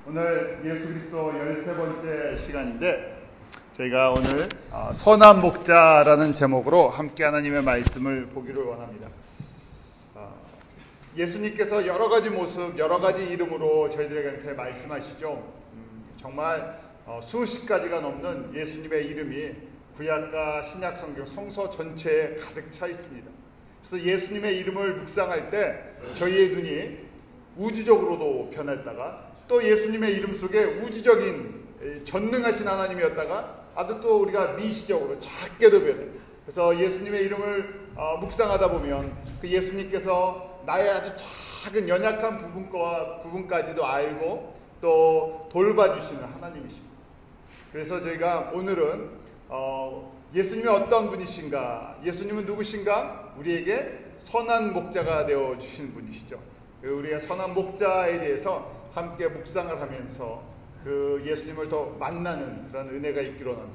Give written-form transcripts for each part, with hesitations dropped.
오늘 예수 그리스도 13번째 시간인데 저희가 오늘 선한 목자라는 제목으로 함께 하나님의 말씀을 보기를 원합니다. 예수님께서 여러 가지 모습, 여러 가지 이름으로 저희들에게 말씀하시죠. 정말 수십 가지가 넘는 예수님의 이름이 구약과 신약 성경 성서 전체에 가득 차 있습니다. 그래서 예수님의 이름을 묵상할 때 저희의 눈이 우주적으로도 변했다가 또 예수님의 이름 속에 우주적인 전능하신 하나님이었다가 아주 또 우리가 미시적으로 작게도 변해요. 그래서 예수님의 이름을 묵상하다 보면 그 예수님께서 나의 아주 작은 연약한 부분까지도 알고 또 돌봐주시는 하나님이십니다. 그래서 저희가 오늘은 예수님이 어떤 분이신가, 예수님은 누구신가, 우리에게 선한 목자가 되어주신 분이시죠. 우리의 선한 목자에 대해서 함께 묵상을 하면서 그 예수님을 더 만나는 그런 은혜가 있기로 합니다.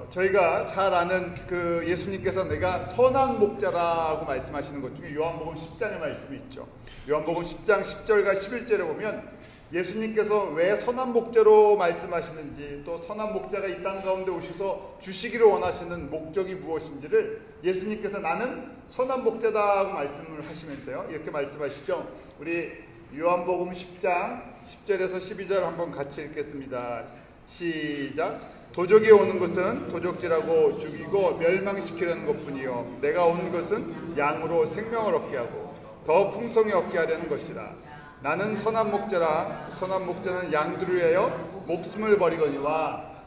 저희가 잘 아는 그 예수님께서 내가 선한 목자라고 말씀하시는 것 중에 요한복음 10장의 말씀이 있죠. 요한복음 10장 10절과 11절에 보면 예수님께서 왜 선한 목자로 말씀하시는지, 또 선한 목자가 이 땅 가운데 오셔서 주시기를 원하시는 목적이 무엇인지를 예수님께서 나는 선한 목자다고 말씀을 하시면서요, 이렇게 말씀하시죠. 우리 요한복음 10장 10절에서 12절 한번 같이 읽겠습니다. 시작. 도적이 오는 것은 도적질하고 죽이고 멸망시키려는 것뿐이요 내가 온 것은 양으로 생명을 얻게 하고 더 풍성히 얻게 하려는 것이라. 나는 선한 목자라. 선한 목자는 양들을 위하여 목숨을 버리거니와.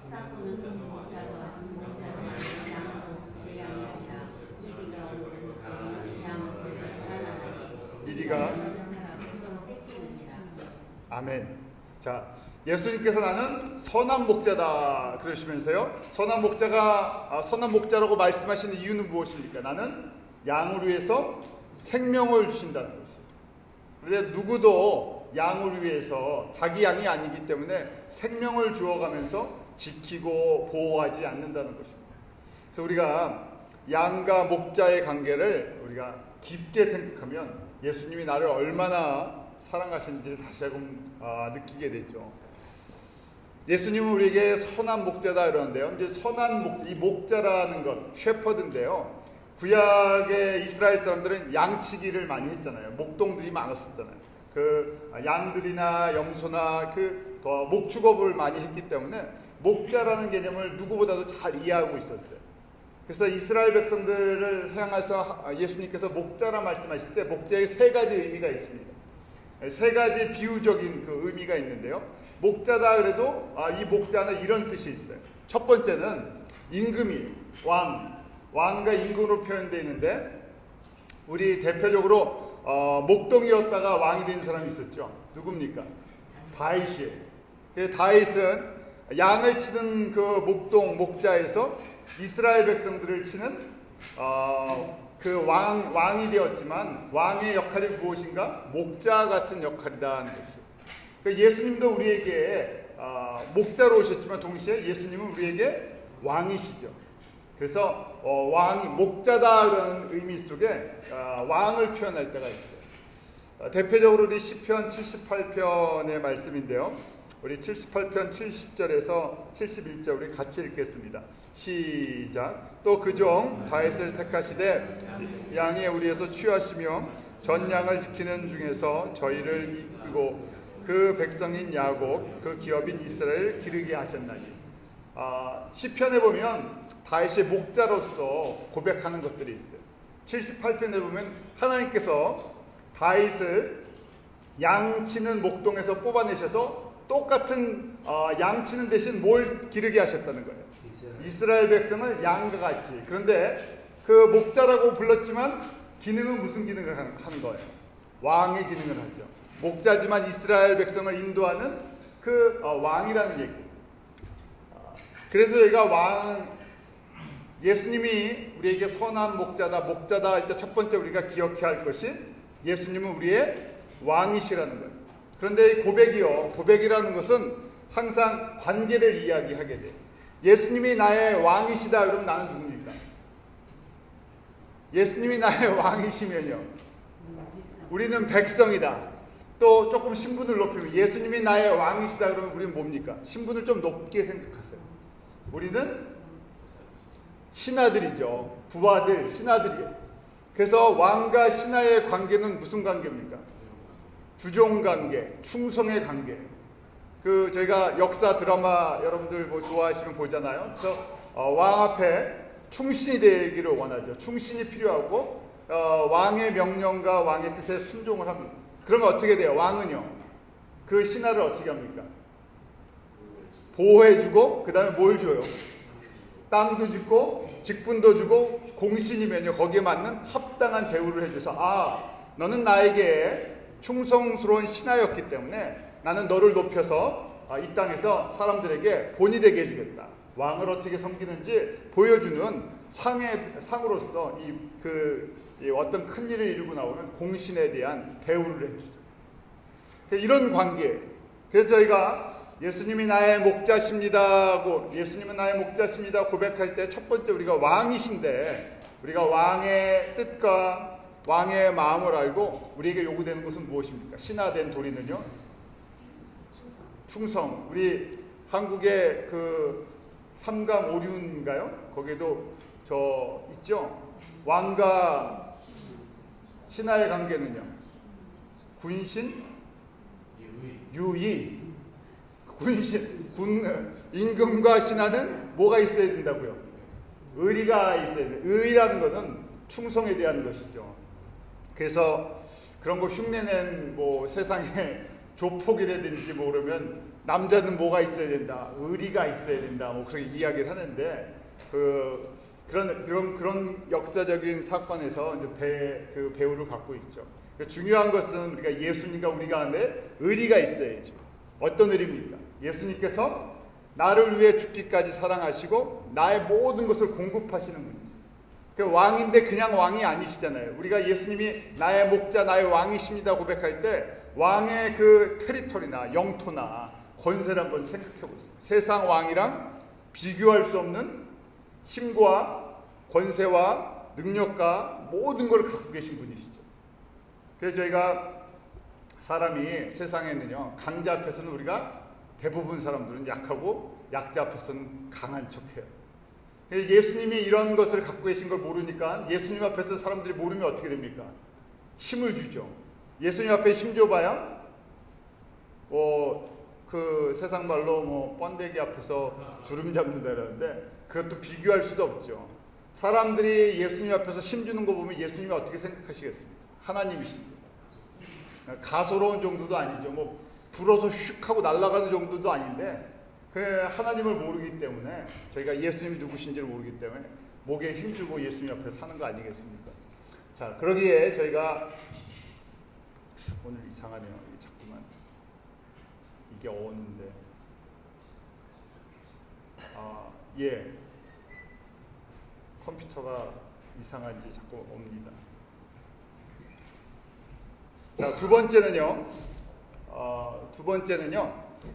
이리가 아멘. 자, 예수님께서 나는 선한 목자다 그러시면서요, 선한 목자라고 말씀하시는 이유는 무엇입니까? 나는 양을 위해서 생명을 주신다는 것이에요. 그런데 누구도 양을 위해서 자기 양이 아니기 때문에 생명을 주어가면서 지키고 보호하지 않는다는 것입니다. 그래서 우리가 양과 목자의 관계를 우리가 깊게 생각하면 예수님이 나를 얼마나 사랑하시는지를 다시 한번 느끼게 되죠. 예수님은 우리에게 선한 목자다 이러는데요. 이제 선한 목자, 이 목자라는 것, 셰퍼드인데요. 구약의 이스라엘 사람들은 양치기를 많이 했잖아요. 목동들이 많았었잖아요. 그 양들이나 염소나 그 목축업을 많이 했기 때문에 목자라는 개념을 누구보다도 잘 이해하고 있었어요. 그래서 이스라엘 백성들을 향해서 예수님께서 목자라 말씀하실 때 목자의 세 가지 의미가 있습니다. 세 가지 비유적인 그 의미가 있는데요. 목자다 그래도 이 목자는 이런 뜻이 있어요. 첫 번째는 임금이, 왕과 임금으로 표현되어 있는데, 우리 대표적으로 목동이었다가 왕이 된 사람이 있었죠. 누굽니까? 다윗이에요. 다윗은 양을 치는 그 목자에서 이스라엘 백성들을 치는 그 왕이 되었지만 왕의 역할이 무엇인가? 목자 같은 역할이다 하는 것이죠. 그러니까 예수님도 우리에게 목자로 오셨지만 동시에 예수님은 우리에게 왕이시죠. 그래서 왕이 목자다라는 의미 속에 왕을 표현할 때가 있어요. 대표적으로 우리 시편 78편의 말씀인데요. 우리 78편 70절에서 71절 우리 같이 읽겠습니다. 시작. 또 그 종 다윗을 택하시되 양의 우리에서 취하시며 전 양을 지키는 중에서 저희를 이끌고 그 백성인 야곱 그 기업인 이스라엘을 기르게 하셨나니. 시편에 보면 다윗의 목자로서 고백하는 것들이 있어요. 78편에 보면 하나님께서 다윗을 양치는 목동에서 뽑아내셔서 똑같은 양치는 대신 뭘 기르게 하셨다는 거예요. 이스라엘 백성을 양과 같이. 그런데 그 목자라고 불렀지만 기능은 무슨 기능을 하는 거예요? 왕의 기능을 하죠. 목자지만 이스라엘 백성을 인도하는 그 왕이라는 얘기예요. 그래서 저희가 예수님이 우리에게 선한 목자다 할 때 첫 번째 우리가 기억해야 할 것이 예수님은 우리의 왕이시라는 거예요. 그런데 이 고백이라는 것은 항상 관계를 이야기하게 돼요. 예수님이 나의 왕이시다 그러면 나는 누굽니까? 예수님이 나의 왕이시면요, 우리는 백성이다. 또 조금 신분을 높이면 예수님이 나의 왕이시다 그러면 우리는 뭡니까? 신분을 좀 높게 생각하세요. 우리는 신하들이죠. 부하들, 신하들이에요. 그래서 왕과 신하의 관계는 무슨 관계입니까? 주종 관계, 충성의 관계. 저희가 역사 드라마 여러분들 뭐 좋아하시면 보잖아요. 그래서 왕 앞에 충신이 되기를 원하죠. 충신이 필요하고 왕의 명령과 왕의 뜻에 순종을 합니다. 그러면 어떻게 돼요? 왕은요. 그 신하를 어떻게 합니까? 보호해주고 그 다음에 뭘 줘요? 땅도 주고 직분도 주고 공신이면요 거기에 맞는 합당한 대우를 해줘서 너는 나에게 충성스러운 신하였기 때문에 나는 너를 높여서 이 땅에서 사람들에게 본이 되게 해주겠다. 왕을 어떻게 섬기는지 보여주는 상으로서 이 어떤 큰 일을 이루고 나오는 공신에 대한 대우를 해주죠. 이런 관계. 그래서 저희가 예수님이 나의 목자십니다고 예수님은 나의 목자십니다 고백할 때 첫 번째 우리가 왕이신데 우리가 왕의 뜻과 왕의 마음을 알고 우리에게 요구되는 것은 무엇입니까? 신하된 도리는요. 충성. 우리 한국의 삼강오륜인가요? 거기에도 있죠. 왕과 신하의 관계는요. 군신, 유의. 임금과 신하는 뭐가 있어야 된다고요? 의리가 있어야 돼요. 의라는 것은 충성에 대한 것이죠. 그래서 그런 거 흉내낸 세상에 조폭이라든지 그러면 남자는 뭐가 있어야 된다, 의리가 있어야 된다, 그렇게 이야기를 하는데 그런 역사적인 사건에서 이제 배우를 갖고 있죠. 중요한 것은 우리가 예수님과 우리가 안에 의리가 있어야죠. 어떤 의리입니까? 예수님께서 나를 위해 죽기까지 사랑하시고 나의 모든 것을 공급하시는 분이세요. 왕인데 그냥 왕이 아니시잖아요. 우리가 예수님이 나의 목자, 나의 왕이십니다 고백할 때 왕의 테리토리나 영토나 권세를 한번 생각해 보세요. 세상 왕이랑 비교할 수 없는 힘과 권세와 능력과 모든 걸 갖고 계신 분이시죠. 그래서 저희가 사람이 세상에는요 강자 앞에서는 우리가 대부분 사람들은 약하고 약자 앞에서는 강한 척해요. 예수님이 이런 것을 갖고 계신 걸 모르니까 예수님 앞에서 사람들이 모르면 어떻게 됩니까? 힘을 주죠. 예수님 앞에 힘 줘봐야 세상 말로 번데기 앞에서 주름 잡는다 그러는데 그것도 비교할 수도 없죠. 사람들이 예수님 앞에서 힘 주는 거 보면 예수님이 어떻게 생각하시겠습니까? 하나님이신데 가소로운 정도도 아니죠. 불어서 휙 하고 날아가는 정도도 아닌데 하나님을 모르기 때문에 저희가 예수님이 누구신지를 모르기 때문에 목에 힘주고 예수님 앞에 사는 거 아니겠습니까? 자, 그러기에 저희가 오늘 이상하네요. 자꾸만 이게 어는데 컴퓨터가 이상한지 자꾸 옵니다. 자, 두 번째는요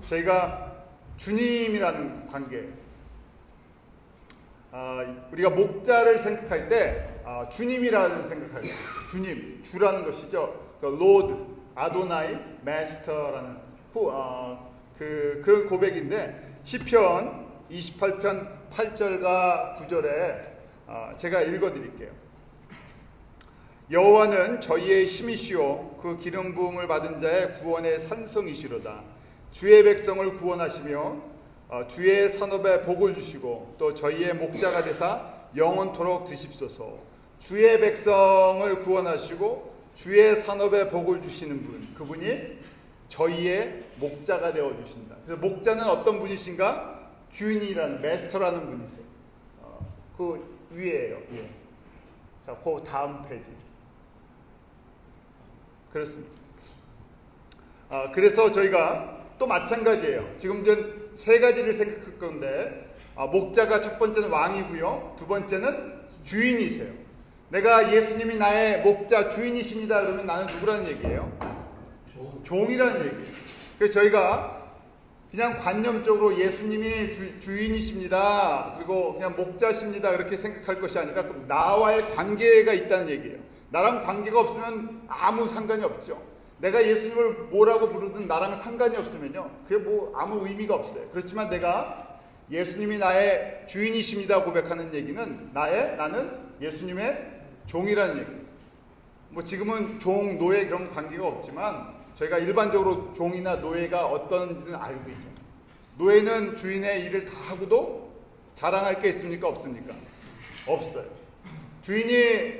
저희가 주님이라는 관계. 우리가 목자를 생각할 때 주님이라는 생각할 때 주님, 주라는 것이죠. 로드, 아도나이, 마스터라는 그런 고백인데 시편 28편 8절과 9절에 제가 읽어드릴게요. 여호와는 저희의 힘이시오 그 기름 부음을 받은 자의 구원의 산성이시로다. 주의 백성을 구원하시며 주의 산업에 복을 주시고 또 저희의 목자가 되사 영원토록 드십소서. 주의 백성을 구원하시고 주의 산업에 복을 주시는 분, 그분이 저희의 목자가 되어 주신다. 그래서 목자는 어떤 분이신가? 주인이라는, 마스터라는 분이세요. 그 위에요. 예. 자, 그 다음 페이지. 그렇습니다. 그래서 저희가 또 마찬가지예요. 지금 전 세 가지를 생각할 건데 목자가 첫 번째는 왕이고요. 두 번째는 주인이세요. 내가 예수님이 나의 목자 주인이십니다 그러면 나는 누구라는 얘기예요? 종이라는 얘기예요. 그래서 저희가 그냥 관념적으로 예수님이 주인이십니다 그리고 그냥 목자십니다 그렇게 생각할 것이 아니라 나와의 관계가 있다는 얘기예요. 나랑 관계가 없으면 아무 상관이 없죠. 내가 예수님을 뭐라고 부르든 나랑 상관이 없으면요, 그게 뭐 아무 의미가 없어요. 그렇지만 내가 예수님이 나의 주인이십니다 고백하는 얘기는 나는 예수님의 종이라는 얘기예요. 뭐 지금은 종, 노예 그런 관계가 없지만 저희가 일반적으로 종이나 노예가 어떤지는 알고 있잖아요. 노예는 주인의 일을 다 하고도 자랑할 게 있습니까? 없습니까? 없어요. 주인이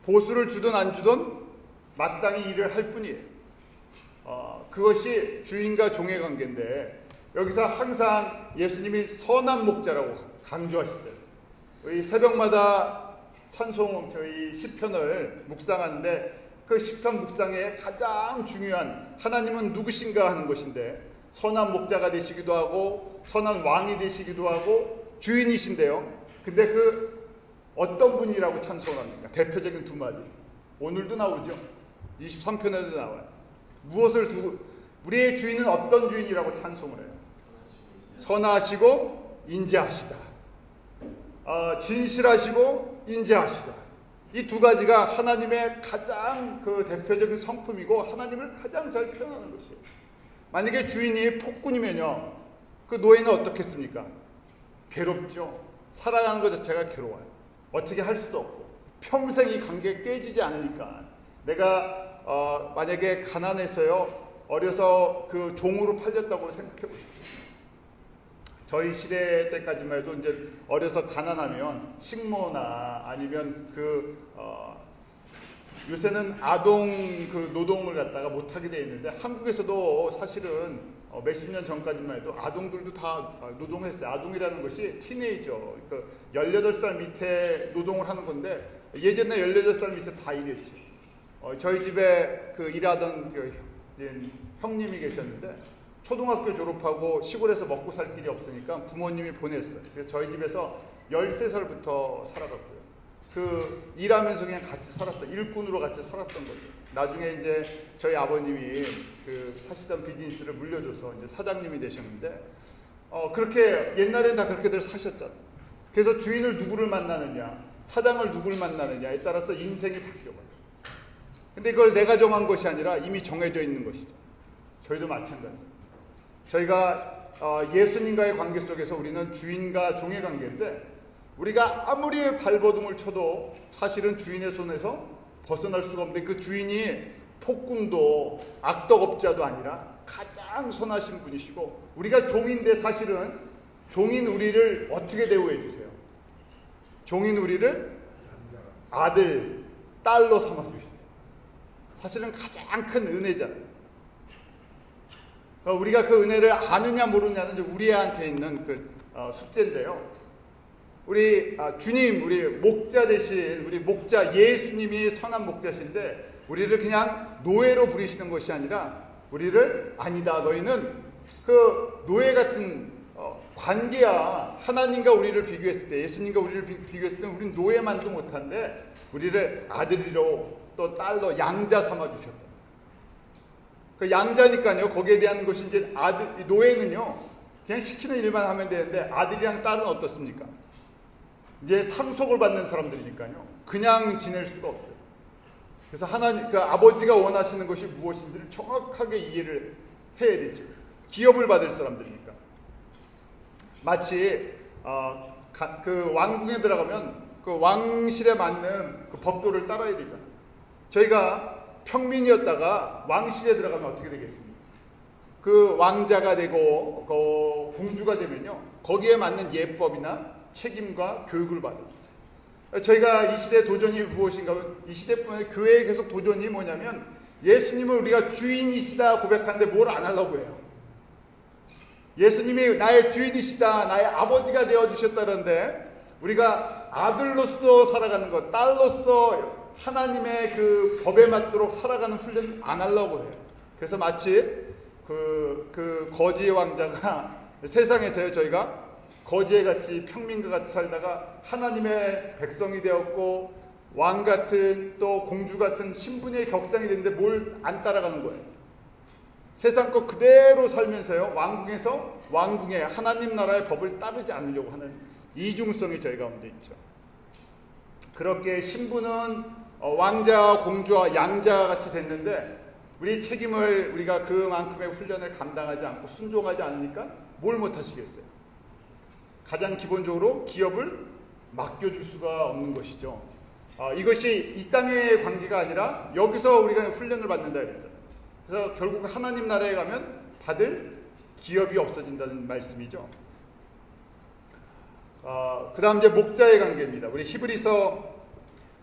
보수를 주든 안 주든 마땅히 일을 할 뿐이에요. 그것이 주인과 종의 관계인데, 여기서 항상 예수님이 선한 목자라고 강조하시대요. 이 새벽마다 찬송 저희 시편을 묵상하는데, 그 시편 묵상에 가장 중요한 하나님은 누구신가 하는 것인데, 선한 목자가 되시기도 하고 선한 왕이 되시기도 하고 주인이신데요. 근데 그 어떤 분이라고 찬송합니까? 대표적인 두 마디. 오늘도 나오죠. 23편에도 나와요. 무엇을 두고, 우리의 주인은 어떤 주인이라고 찬송을 해요? 선하시고 인자하시다. 진실하시고 인자하시다. 이 두 가지가 하나님의 가장 그 대표적인 성품이고 하나님을 가장 잘 표현하는 것이에요. 만약에 주인이 폭군이면요, 그 노예는 어떻겠습니까? 괴롭죠. 살아가는 것 자체가 괴로워요. 어떻게 할 수도 없고 평생 이 관계가 깨지지 않으니까. 내가 만약에 가난해서요, 어려서 그 종으로 팔렸다고 생각해 보십시오. 저희 시대 때까지만 해도 이제 어려서 가난하면 식모나 아니면 요새는 아동 그 노동을 갖다가 못하게 돼 있는데, 한국에서도 사실은 몇십 년 전까지만 해도 아동들도 다 노동했어요. 아동이라는 것이 티네이저, 그러니까 18살 밑에 노동을 하는 건데, 예전에 18살 밑에 다 일했죠. 저희 집에 그 일하던 형님이 계셨는데, 초등학교 졸업하고 시골에서 먹고 살 길이 없으니까 부모님이 보냈어요. 그래서 저희 집에서 13살부터 살아갔고요. 그 일하면서 그냥 같이 살았던, 일꾼으로 같이 살았던 거죠. 나중에 이제 저희 아버님이 그 하시던 비즈니스를 물려줘서 이제 사장님이 되셨는데, 그렇게 옛날엔 다 그렇게들 사셨잖아요. 그래서 주인을 누구를 만나느냐, 사장을 누구를 만나느냐에 따라서 인생이 바뀌어가요. 근데 그걸 내가 정한 것이 아니라 이미 정해져 있는 것이죠. 저희도 마찬가지예요. 저희가 예수님과의 관계 속에서 우리는 주인과 종의 관계인데, 우리가 아무리 발버둥을 쳐도 사실은 주인의 손에서 벗어날 수가 없는데, 그 주인이 폭군도 악덕업자도 아니라 가장 선하신 분이시고, 우리가 종인데 사실은 종인 우리를 어떻게 대우해 주세요? 종인 우리를 아들, 딸로 삼아주시죠. 사실은 가장 큰 은혜잖아요. 우리가 그 은혜를 아느냐 모르느냐는 우리한테 있는 그 숙제인데요. 우리 주님, 우리 목자 대신 우리 목자 예수님이 선한 목자신데, 우리를 그냥 노예로 부리시는 것이 아니라 우리를, 아니다, 너희는 그 노예 같은 관계야. 하나님과 우리를 비교했을 때, 예수님과 우리를 비교했을 때 우리는 노예만도 못한데 우리를 아들로 또 딸로 양자 삼아 주셨다. 그 양자니까요, 거기에 대한 것이 이제 아들, 노예는요 그냥 시키는 일만 하면 되는데, 아들이랑 딸은 어떻습니까? 이제 상속을 받는 사람들이니까요, 그냥 지낼 수가 없어요. 그래서 하나님, 그 아버지가 원하시는 것이 무엇인지를 정확하게 이해를 해야 되죠. 기업을 받을 사람들이니까. 마치 그 왕궁에 들어가면 그 왕실에 맞는 그 법도를 따라야 되잖아요. 저희가 평민이었다가 왕실에 들어가면 어떻게 되겠습니까? 그 왕자가 되고 그 공주가 되면요, 거기에 맞는 예법이나 책임과 교육을 받습니다. 저희가 이 시대의 도전이 무엇인가 하면, 이 시대뿐만 교회의 계속 도전이 뭐냐면, 예수님을 우리가 주인이시다 고백하는데 뭘 안 하려고 해요. 예수님이 나의 주인이시다, 나의 아버지가 되어주셨다는데 우리가 아들로서 살아가는 것, 딸로서 하나님의 그 법에 맞도록 살아가는 훈련 안 하려고 해요. 그래서 마치 그 거지의 왕자가 세상에서요, 저희가 거지에 같이 평민과 같이 살다가 하나님의 백성이 되었고 왕 같은 또 공주 같은 신분의 격상이 됐는데 뭘 안 따라가는 거예요. 세상 것 그대로 살면서요, 왕궁에서 왕궁의 하나님 나라의 법을 따르지 않으려고 하는 이중성이 저희 가운데 있죠. 그렇게 신분은 왕자와 공주와 양자 같이 됐는데, 우리 책임을 우리가 그만큼의 훈련을 감당하지 않고 순종하지 않으니까 뭘 못하시겠어요? 가장 기본적으로 기업을 맡겨줄 수가 없는 것이죠. 이것이 이 땅의 관계가 아니라 여기서 우리가 훈련을 받는다 그랬잖아요. 그래서 결국 하나님 나라에 가면 다들 기업이 없어진다는 말씀이죠. 그 다음 이제 목자의 관계입니다. 우리 히브리서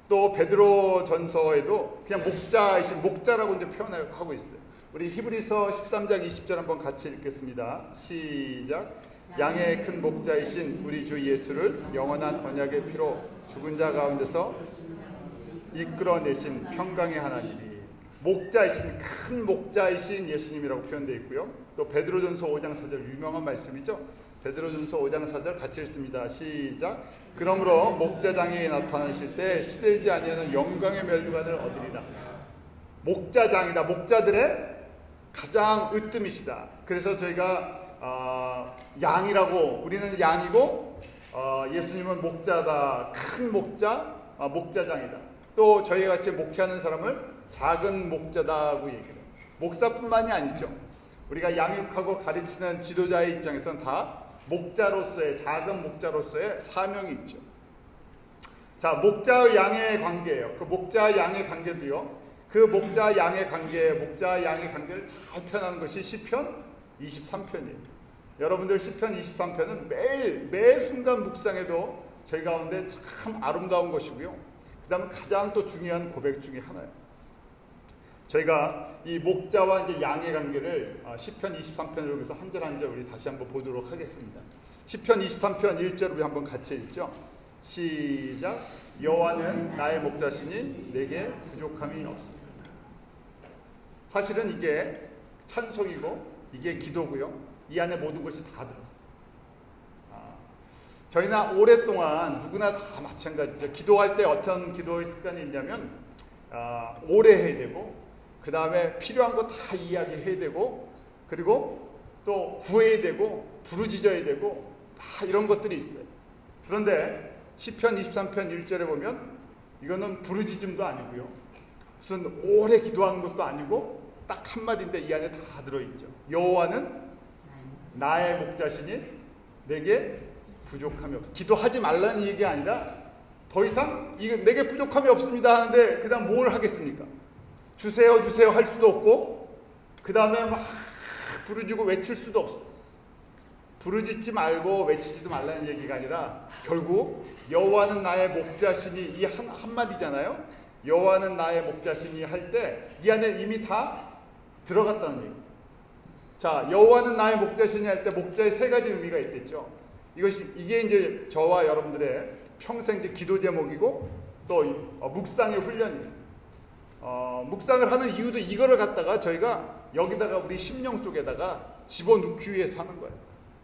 또 베드로 전서에도 그냥 목자이신 목자라고 이제 표현하고 있어요. 우리 히브리서 13장 20절 한번 같이 읽겠습니다. 시작. 양의 큰 목자이신 우리 주 예수를 영원한 언약의 피로 죽은 자 가운데서 이끌어내신 평강의 하나님이 목자이신 큰 목자이신 예수님이라고 표현되어 있고요. 또 베드로전서 5장 4절 유명한 말씀이죠. 베드로전서 5장 4절 같이 읽습니다. 시작. 그러므로 목자장이 나타나실 때 시들지 아니하는 영광의 멸류관을 얻으리라. 목자장이다. 목자들의 가장 으뜸이시다. 그래서 저희가 양이라고 우리는 양이고 예수님은 목자다. 큰 목자, 목자장이다. 또 저희 같이 목회하는 사람을 작은 목자다고 얘기해요. 목사뿐만이 아니죠. 우리가 양육하고 가르치는 지도자의 입장에서는 다 목자로서의 작은 목자로서의 사명이 있죠. 자, 목자와 양의 관계예요. 그 목자와 양의 관계도요. 그 목자와 양의 관계를 잘 표현하는 것이 시편 23편이에요. 여러분들 시편 23편은 매 순간 묵상해도 저희 가운데 참 아름다운 것이고요. 그 다음에 가장 또 중요한 고백 중에 하나예요. 저희가 이 목자와 이제 양의 관계를 시편 23편을 통해서 한 절 한 절 우리 다시 한번 보도록 하겠습니다. 시편 23편 1절 우리 한번 같이 읽죠. 시작. 여호와는 나의 목자시니 내게 부족함이 없습니다. 사실은 이게 찬송이고 이게 기도고요. 이 안에 모든 것이 다 들었어요. 저희는 오랫동안 누구나 다 마찬가지죠. 기도할 때 어떤 기도의 습관이 있냐면 오래 해야 되고 그 다음에 필요한 거 다 이야기해야 되고 그리고 또 구해야 되고 부르짖어야 되고 다 이런 것들이 있어요. 그런데 시편 23편 1절에 보면 이거는 부르짖음도 아니고요. 무슨 오래 기도하는 것도 아니고 딱 한마디인데 이 안에 다 들어있죠. 여호와는 나의 목자시니 내게 부족함이 없어. 기도하지 말라는 얘기가 아니라 더 이상 이거 내게 부족함이 없습니다 하는데 그 다음 뭘 하겠습니까? 주세요 할 수도 없고 그 다음에 막 부르짖고 외칠 수도 없어. 부르짖지 말고 외치지도 말라는 얘기가 아니라 결국 여호와는 나의 목자시니 이 한마디잖아요. 여호와는 나의 목자시니 할 때 이 안에 이미 다 들어갔다는 얘기. 자, 여호와는 나의 목자시니 할 때 목자의 세 가지 의미가 있겠죠. 이게 이제 저와 여러분들의 평생 기도 제목이고 또 묵상의 훈련이에요. 묵상을 하는 이유도 이거를 갖다가 저희가 여기다가 우리 심령 속에다가 집어넣기 위해서 하는 거예요.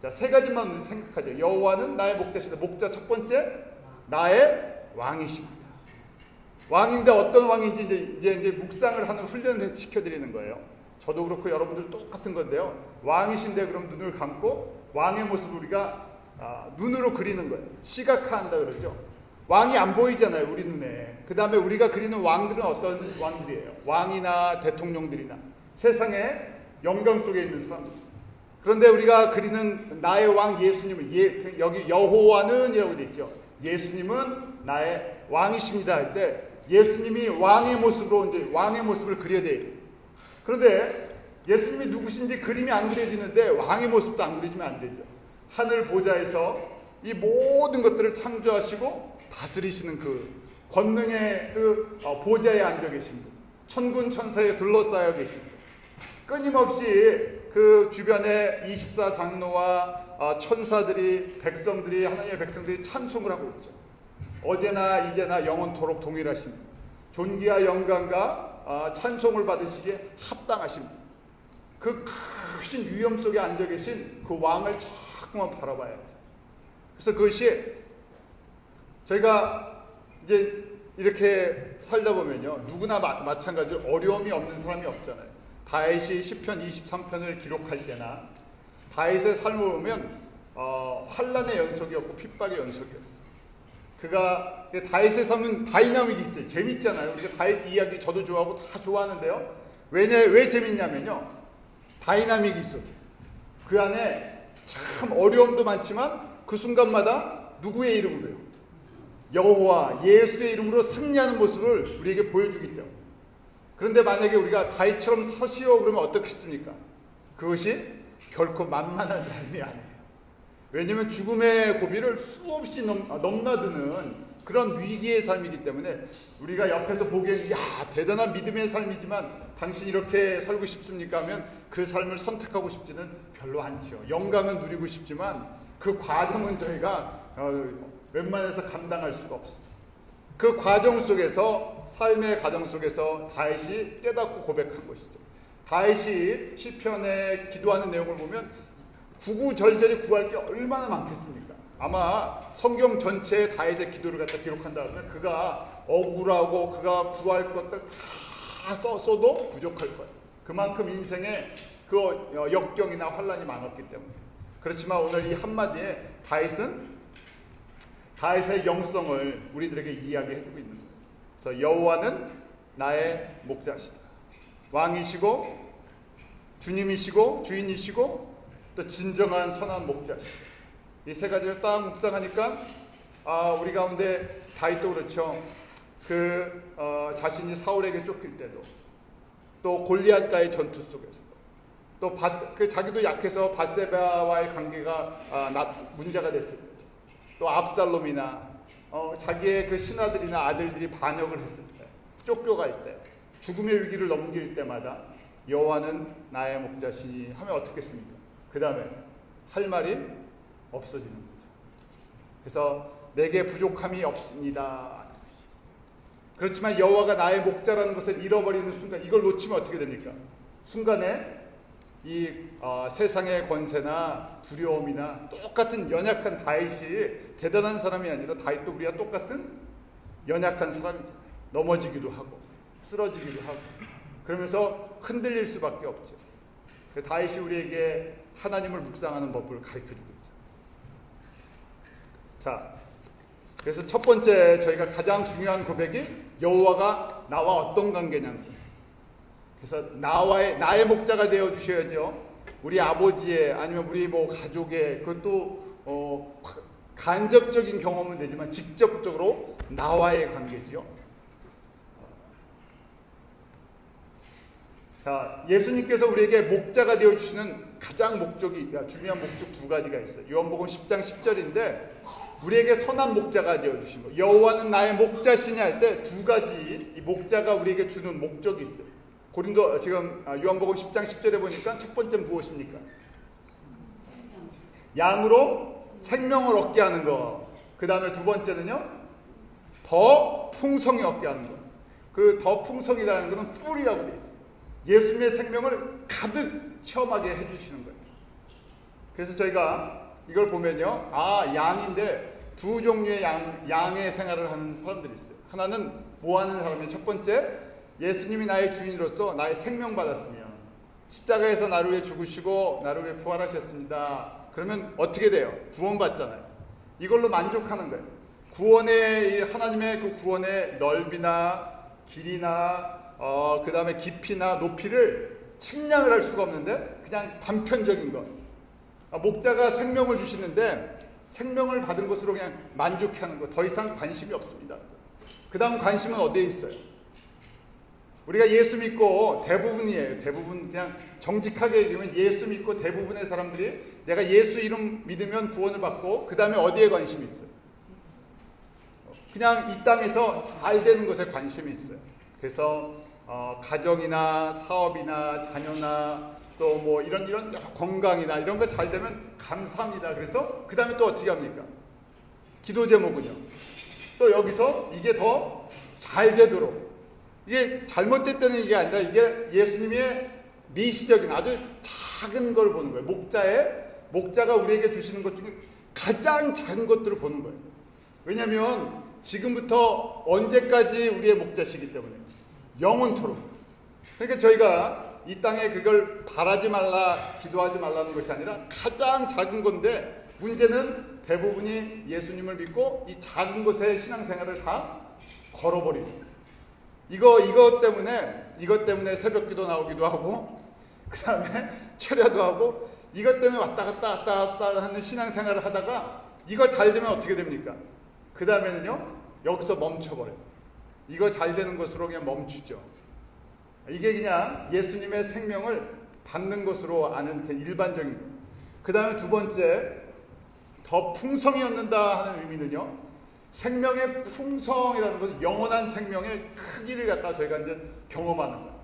자, 세 가지만 생각하죠. 여호와는 나의 목자시다. 목자 첫 번째, 나의 왕이십니다. 왕인데 어떤 왕인지 이제 묵상을 하는 훈련을 시켜드리는 거예요. 저도 그렇고 여러분들 똑같은 건데요. 왕이신데 그럼 눈을 감고 왕의 모습을 우리가 눈으로 그리는 거예요. 시각화한다 그러죠. 왕이 안 보이잖아요, 우리 눈에. 그 다음에 우리가 그리는 왕들은 어떤 왕들이에요? 왕이나 대통령들이나 세상의 영광 속에 있는 사람들. 그런데 우리가 그리는 나의 왕 예수님은 여기 여호와는 이라고 되어 있죠. 예수님은 나의 왕이십니다 할 때 예수님이 왕의 모습으로 이제 왕의 모습을 그려야 돼요. 그런데 예수님이 누구신지 그림이 안 그려지는데 왕의 모습도 안 그려지면 안 되죠. 하늘 보좌에서 이 모든 것들을 창조하시고 다스리시는 그 권능의 그 보좌에 앉아 계신 분, 천군 천사에 둘러싸여 계신 분, 끊임없이 그 주변에 24장로와 천사들이 백성들이 하나님의 백성들이 찬송을 하고 있죠. 어제나 이제나 영원토록 동일하신 분, 존귀와 영광과 찬송을 받으시기에 합당하신 분, 그 크신 위엄 속에 앉아 계신 그 왕을 자꾸만 바라봐야 돼요. 그래서 그것이 저희가 이제 이렇게 살다 보면요, 누구나 마찬가지로 어려움이 없는 사람이 없잖아요. 다윗이 시편 23편을 기록할 때나 다윗의 삶을 보면 환난의 연속이었고 핍박의 연속이었어요. 그가 다윗의 삶은 다이나믹이 있어요. 재밌잖아요. 우리가 다윗 이야기 저도 좋아하고 다 좋아하는데요. 왜 재밌냐면요, 다이나믹이 있었어요. 그 안에 참 어려움도 많지만 그 순간마다 누구의 이름으로요? 여호와 예수의 이름으로 승리하는 모습을 우리에게 보여주기 때문에. 그런데 만약에 우리가 다윗처럼 서시오 그러면 어떻겠습니까? 그것이 결코 만만한 삶이 아니에요. 왜냐하면 죽음의 고비를 수없이 넘나드는 그런 위기의 삶이기 때문에 우리가 옆에서 보기엔 야 대단한 믿음의 삶이지만 당신 이렇게 살고 싶습니까? 하면 그 삶을 선택하고 싶지는 별로 않죠. 영광은 누리고 싶지만 그 과정은 저희가 웬만해서 감당할 수가 없어요. 그 과정 속에서, 삶의 과정 속에서 다윗이 깨닫고 고백한 것이죠. 다윗이 시편에 기도하는 내용을 보면 구구절절히 구할 게 얼마나 많겠습니까? 아마 성경 전체에 다윗의 기도를 갖다 기록한다 그러면 그가 억울하고 그가 구할 것들 다 써도 부족할 거예요. 그만큼 인생에 그 역경이나 환란이 많았기 때문에. 그렇지만 오늘 이 한마디에 다윗의 영성을 우리들에게 이야기해주고 있는 거예요. 그래서 여호와는 나의 목자시다. 왕이시고 주님이시고 주인이시고 또 진정한 선한 목자시다. 이 세 가지를 딱 묵상하니까 우리 가운데 다윗도 그렇죠. 자신이 사울에게 쫓길 때도, 또 골리앗과의 전투 속에서, 또 자기도 약해서 밧세바와의 관계가 문제가 됐을 때, 또 압살롬이나 자기의 그 신하들이나 아들들이 반역을 했을 때, 쫓겨갈 때, 죽음의 위기를 넘길 때마다 여호와는 나의 목자시니 하면 어떻겠습니까? 그 다음에 할 말이 없어지는 거죠. 그래서 내게 부족함이 없습니다. 그렇지만 여호와가 나의 목자라는 것을 잃어버리는 순간, 이걸 놓치면 어떻게 됩니까? 순간에 이 세상의 권세나 두려움이나 똑같은 연약한 다윗이 대단한 사람이 아니라 다윗도 우리와 똑같은 연약한 사람이잖아요. 넘어지기도 하고 쓰러지기도 하고 그러면서 흔들릴 수밖에 없죠. 다윗이 우리에게 하나님을 묵상하는 법을 가르쳐주고 있죠. 자, 그래서 첫 번째 저희가 가장 중요한 고백이 여호와가 나와 어떤 관계냐는 거예요. 그래서 나의 목자가 되어 주셔야죠. 우리 아버지의 아니면 우리 가족의, 그것도 간접적인 경험은 되지만 직접적으로 나와의 관계지요. 자, 예수님께서 우리에게 목자가 되어 주시는 가장 중요한 목적 두 가지가 있어요. 요한복음 10장 10절인데 우리에게 선한 목자가 되어 주신 거. 여호와는 나의 목자시니 할 때 두 가지 이 목자가 우리에게 주는 목적이 있어요. 요한복음 10장 10절에 보니까 첫 번째 무엇입니까? 양으로 생명을 얻게 하는 거. 그 다음에 두 번째는요, 더 풍성히 얻게 하는 거. 그 더 풍성이라는 것은 풀이라고 되어 있어요. 예수님의 생명을 가득 체험하게 해주시는 거예요. 그래서 저희가 이걸 보면요, 양인데 두 종류의 양의 생활을 하는 사람들이 있어요. 하나는 뭐 하는 사람이에요? 첫 번째, 예수님이 나의 주인으로서 나의 생명 받았으면 십자가에서 나를 위해 죽으시고 나를 위해 부활하셨습니다. 그러면 어떻게 돼요? 구원받잖아요. 이걸로 만족하는 거예요. 하나님의 그 구원의 넓이나 길이나 그 다음에 깊이나 높이를 측량을 할 수가 없는데 그냥 단편적인 것. 목자가 생명을 주시는데 생명을 받은 것으로 그냥 만족하는 것. 더 이상 관심이 없습니다. 그 다음 관심은 어디에 있어요? 우리가 예수 믿고 대부분 그냥 정직하게 얘기하면 예수 믿고 대부분의 사람들이 내가 예수 이름 믿으면 구원을 받고 그 다음에 어디에 관심이 있어요? 그냥 이 땅에서 잘 되는 것에 관심이 있어요. 그래서 가정이나 사업이나 자녀나 또 이런 건강이나 이런 거 잘 되면 감사합니다. 그래서 그 다음에 또 어떻게 합니까? 기도 제목은요. 또 여기서 이게 더 잘 되도록, 이게 잘못됐다는 얘기가 아니라 이게 예수님의 미시적인 아주 작은 걸 보는 거예요. 목자가 우리에게 주시는 것 중에 가장 작은 것들을 보는 거예요. 왜냐하면 지금부터 언제까지 우리의 목자시기 때문에 영원토록. 그러니까 저희가 이 땅에 그걸 바라지 말라, 기도하지 말라는 것이 아니라 가장 작은 건데 문제는 대부분이 예수님을 믿고 이 작은 것의 신앙생활을 다 걸어버리죠. 이것 때문에 이것 때문에 새벽기도 나오기도 하고 그 다음에 철야도 하고 이것 때문에 왔다 갔다 하는 신앙생활을 하다가 이거 잘 되면 어떻게 됩니까? 그 다음에는요 여기서 멈춰버려요. 이거 잘 되는 것으로 그냥 멈추죠. 이게 그냥 예수님의 생명을 받는 것으로 아는 일반적인 거예요. 그 다음에 두 번째, 더 풍성히 얻는다 하는 의미는요, 생명의 풍성이라는 것은 영원한 생명의 크기를 갖다 저희가 이제 경험하는 거예요.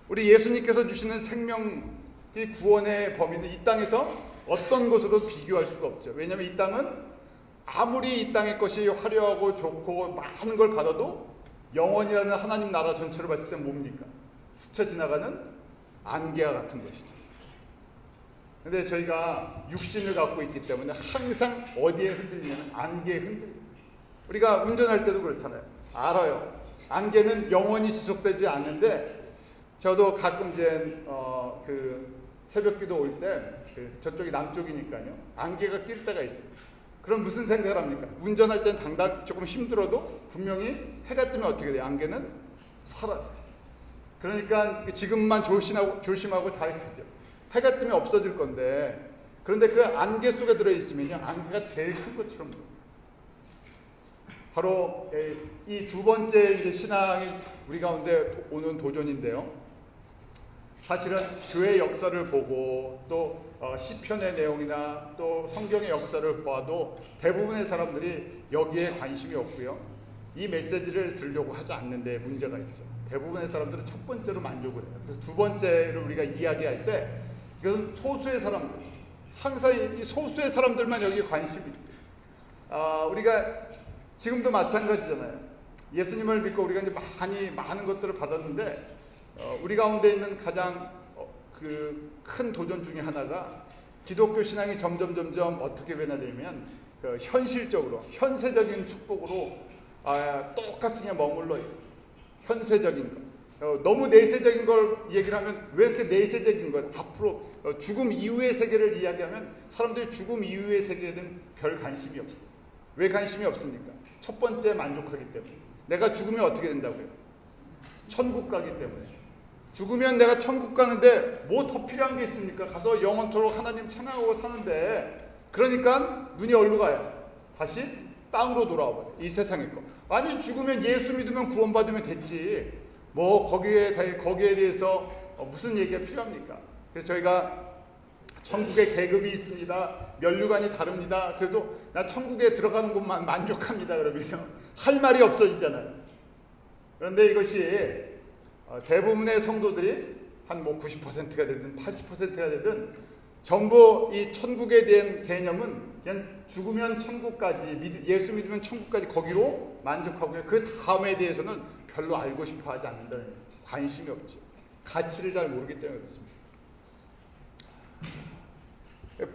우리 예수님께서 주시는 생명의 구원의 범위는 이 땅에서 어떤 것으로 비교할 수가 없죠. 왜냐하면 이 땅은 아무리 이 땅의 것이 화려하고 좋고 많은 걸 받아도 영원이라는 하나님 나라 전체로 봤을 때 뭡니까? 스쳐 지나가는 안개와 같은 것이죠. 근데 저희가 육신을 갖고 있기 때문에 항상 어디에 흔들리냐면 안개에 흔들려요. 우리가 운전할 때도 그렇잖아요. 알아요. 안개는 영원히 지속되지 않는데 저도 가끔 이제 그 새벽기도 올 때 저쪽이 남쪽이니까요. 안개가 낄 때가 있어요. 그럼 무슨 생각을 합니까? 운전할 땐 당당 조금 힘들어도 분명히 해가 뜨면 어떻게 돼요? 안개는 사라져요. 그러니까 지금만 조심하고 잘 가죠. 해가 뜨면 없어질 건데 그런데 그 안개 속에 들어있으면요. 안개가 제일 큰 것처럼 보여요. 바로 이 두 번째 이제 신앙이 우리 가운데 오는 도전인데요. 사실은 교회 역사를 보고 또 시편의 내용이나 또 성경의 역사를 보아도 대부분의 사람들이 여기에 관심이 없고요. 이 메시지를 들려고 하지 않는데 문제가 있죠. 대부분의 사람들은 첫 번째로 만족을 해요. 그래서 두 번째로 우리가 이야기할 때 이것은 소수의 사람들, 항상 이 소수의 사람들만 여기에 관심이 있어요. 우리가 지금도 마찬가지잖아요. 예수님을 믿고 우리가 이제 많은 것들을 받았는데 우리 가운데 있는 가장 큰 도전 중에 하나가 기독교 신앙이 점점 어떻게 변화되면 현실적으로 현세적인 축복으로 똑같이 그냥 머물러 있어요. 현세적인 것. 너무 내세적인 걸 얘기를 하면 왜 이렇게 내세적인 것? 앞으로 죽음 이후의 세계를 이야기하면 사람들이 죽음 이후의 세계에 대한 별 관심이 없어요. 왜 관심이 없습니까? 첫 번째 만족하기 때문에. 내가 죽으면 어떻게 된다고요? 천국 가기 때문에. 죽으면 내가 천국 가는데 뭐 더 필요한 게 있습니까? 가서 영원토록 하나님 찬양하고 사는데 그러니까 눈이 어디로 가요? 다시 땅으로 돌아와 버려요. 이 세상의 거. 아니 죽으면 예수 믿으면 구원받으면 됐지. 뭐 거기에 대해서 무슨 얘기가 필요합니까? 그래서 저희가 천국에 계급이 있습니다. 면류관이 다릅니다. 그래도 나 천국에 들어가는 것만 만족합니다. 그러면서 할 말이 없어지잖아요. 그런데 이것이 대부분의 성도들이 한 뭐 90%가 되든 80%가 되든 전부 이 천국에 대한 개념은 그냥 죽으면 천국까지 예수 믿으면 천국까지 거기로 만족하고요. 그 다음에 대해서는 별로 알고 싶어 하지 않는다는 관심이 없죠. 가치를 잘 모르기 때문에 그렇습니다.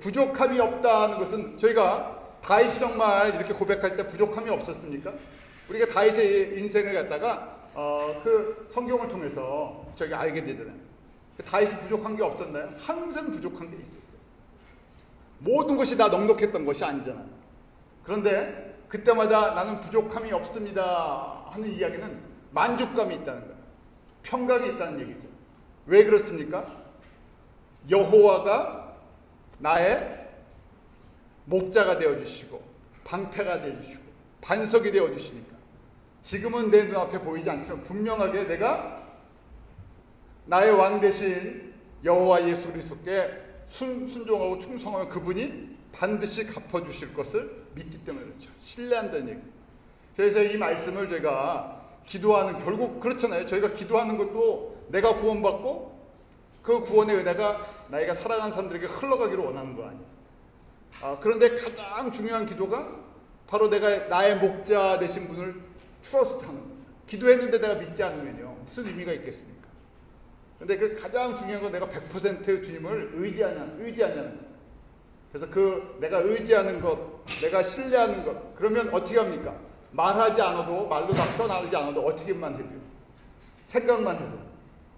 부족함이 없다는 것은 저희가 다윗이 정말 이렇게 고백할 때 부족함이 없었습니까? 우리가 다윗의 인생을 갖다가 그 성경을 통해서 저희가 알게 되잖아요. 다윗이 부족한 게 없었나요? 항상 부족한 게 있었어요. 모든 것이 다 넉넉했던 것이 아니잖아요. 그런데 그때마다 나는 부족함이 없습니다 하는 이야기는 만족감이 있다는 거예요. 평강이 있다는 얘기죠. 왜 그렇습니까? 여호와가 나의 목자가 되어주시고 방패가 되어주시고 반석이 되어주시니까 지금은 내 눈앞에 보이지 않지만 분명하게 내가 나의 왕 대신 여호와 예수 그리스도께 순종하고 충성하면 그분이 반드시 갚아주실 것을 믿기 때문에 그렇죠. 신뢰한다는 얘기. 그래서 이 말씀을 제가 기도하는 결국 그렇잖아요. 저희가 기도하는 것도 내가 구원받고 그 구원의 은혜가 나이가 사랑하는 사람들에게 흘러가기를 원하는 거 아니에요. 그런데 가장 중요한 기도가 바로 내가 나의 목자 되신 분을 트러스트하는 거예요. 기도했는데 내가 믿지 않으면요 무슨 의미가 있겠습니까? 그런데 그 가장 중요한 건 내가 100% 주님을 의지하냐는 거예요. 그래서 그 내가 의지하는 것, 내가 신뢰하는 것, 그러면 어떻게 합니까? 말하지 않아도, 말로 다 표현하지 않아도 어떻게만 해도 생각만 해도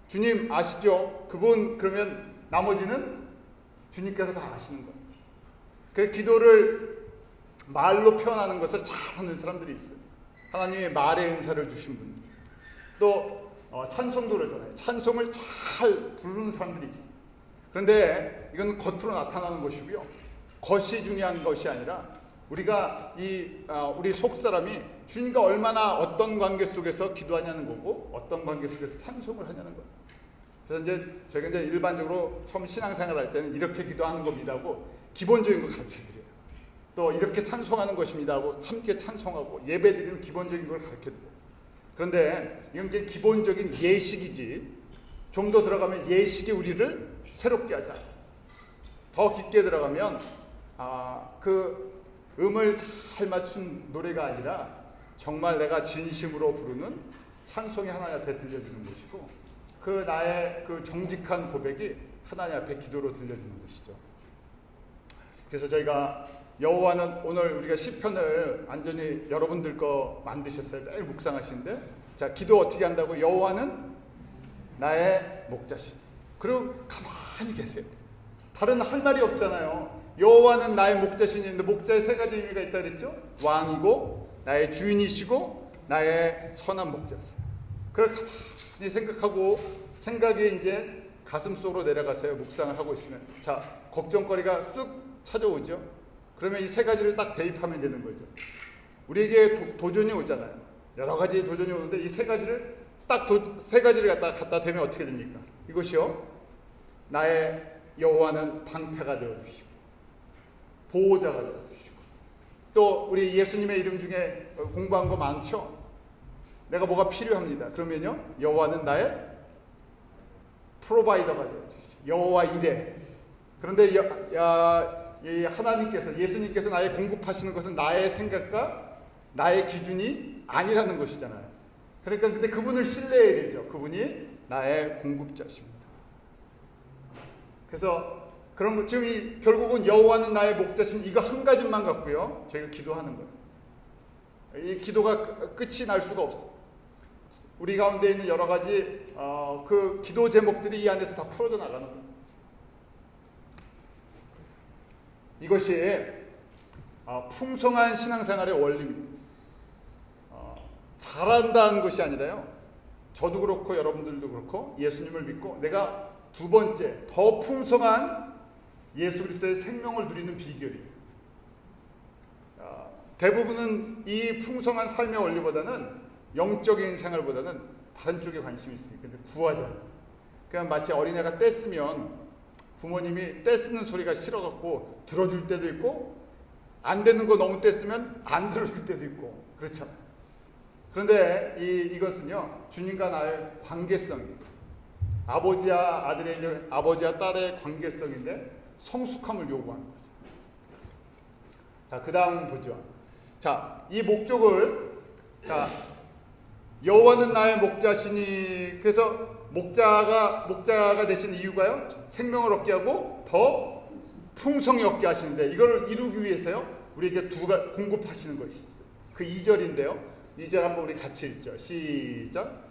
주님 아시죠? 그분 그러면 나머지는 주님께서 다 아시는 거예요. 그 기도를 말로 표현하는 것을 잘하는 사람들이 있어요. 하나님의 말의 은사를 주신 분. 또 찬송도 그러잖아요. 찬송을 잘 부르는 사람들이 있어요. 그런데 이건 겉으로 나타나는 것이고요. 겉이 중요한 것이 아니라 우리가 우리 속 사람이 주님과 얼마나 어떤 관계 속에서 기도하냐는 거고 어떤 관계 속에서 찬송을 하냐는 거예요. 그래서 이제 저희가 이제 일반적으로 처음 신앙생활 할 때는 이렇게 기도하는 겁니다 하고 기본적인 걸 가르쳐 드려요. 또 이렇게 찬송하는 것입니다 하고 함께 찬송하고 예배 드리는 기본적인 걸 가르쳐 드려요. 그런데 이건 이제 기본적인 예식이지 좀 더 들어가면 예식이 우리를 새롭게 하자. 더 깊게 들어가면 그 음을 잘 맞춘 노래가 아니라 정말 내가 진심으로 부르는 찬송이 하나님 앞에 들려주는 것이고 그 나의 그 정직한 고백이 하나님 앞에 기도로 들려주는 것이죠. 그래서 저희가 여호와는 오늘 우리가 시편을 완전히 여러분들 거 만드셨어요. 매일 묵상하시는데 자 기도 어떻게 한다고? 여호와는 나의 목자시니. 그리고 가만히 계세요. 다른 할 말이 없잖아요. 여호와는 나의 목자시니. 목자에 세 가지 의미가 있다 그랬죠. 왕이고 나의 주인이시고 나의 선한 목자세요. 그걸 가만히 생각하고 생각이 이제 가슴 속으로 내려가세요. 묵상을 하고 있으면 자 걱정거리가 쓱 찾아오죠. 그러면 이 세 가지를 딱 대입하면 되는 거죠. 우리에게 도전이 오잖아요. 여러 가지 도전이 오는데 이 세 가지를 딱 세 가지를 갖다 대면 어떻게 됩니까? 이것이요. 나의 여호와는 방패가 되어 주시고 보호자가 되어 주시고 또 우리 예수님의 이름 중에 공부한 거 많죠. 내가 뭐가 필요합니다. 그러면요. 여호와는 나의 프로바이더가 되어 주시죠. 여호와 이레. 그런데 이 하나님께서 예수님께서 나의 공급하시는 것은 나의 생각과 나의 기준이 아니라는 것이잖아요. 그러니까 근데 그분을 신뢰해야 되죠. 그분이 나의 공급자십니다. 그래서 그런 거 지금 결국은 여호와는 나의 목자신 이거 한 가지만 갖고요. 저희가 기도하는 거예요. 이 기도가 끝이 날 수가 없어. 우리 가운데 있는 여러 가지 그 기도 제목들이 이 안에서 다 풀어져 나가는 거예요. 이것이 풍성한 신앙생활의 원리입니다. 잘한다는 것이 아니라요. 저도 그렇고 여러분들도 그렇고 예수님을 믿고 내가 두 번째 더 풍성한 예수 그리스도의 생명을 누리는 비결이에요. 대부분은 이 풍성한 삶의 원리보다는 영적인 생활보다는 다른 쪽에 관심이 있으니까 구하잖아요. 그냥 마치 어린애가 떼쓰면 부모님이 떼쓰는 소리가 싫어갖고 들어줄 때도 있고 안 되는 거 너무 떼쓰면 안 들어줄 때도 있고 그렇잖아요. 그런데 이것은요 주님과 나의 관계성입니다. 아버지와 아들의 아버지와 딸의 관계성인데 성숙함을 요구하는 거죠. 자, 그 다음 보죠. 자, 이 목적을 여호와는 나의 목자시니 그래서 목자가 되신 이유가요 생명을 얻게 하고 더 풍성히 얻게 하시는데 이걸 이루기 위해서요 우리에게 공급하시는 것이 있어요. 그 2절인데요. 2절 한번 우리 같이 읽죠. 시작.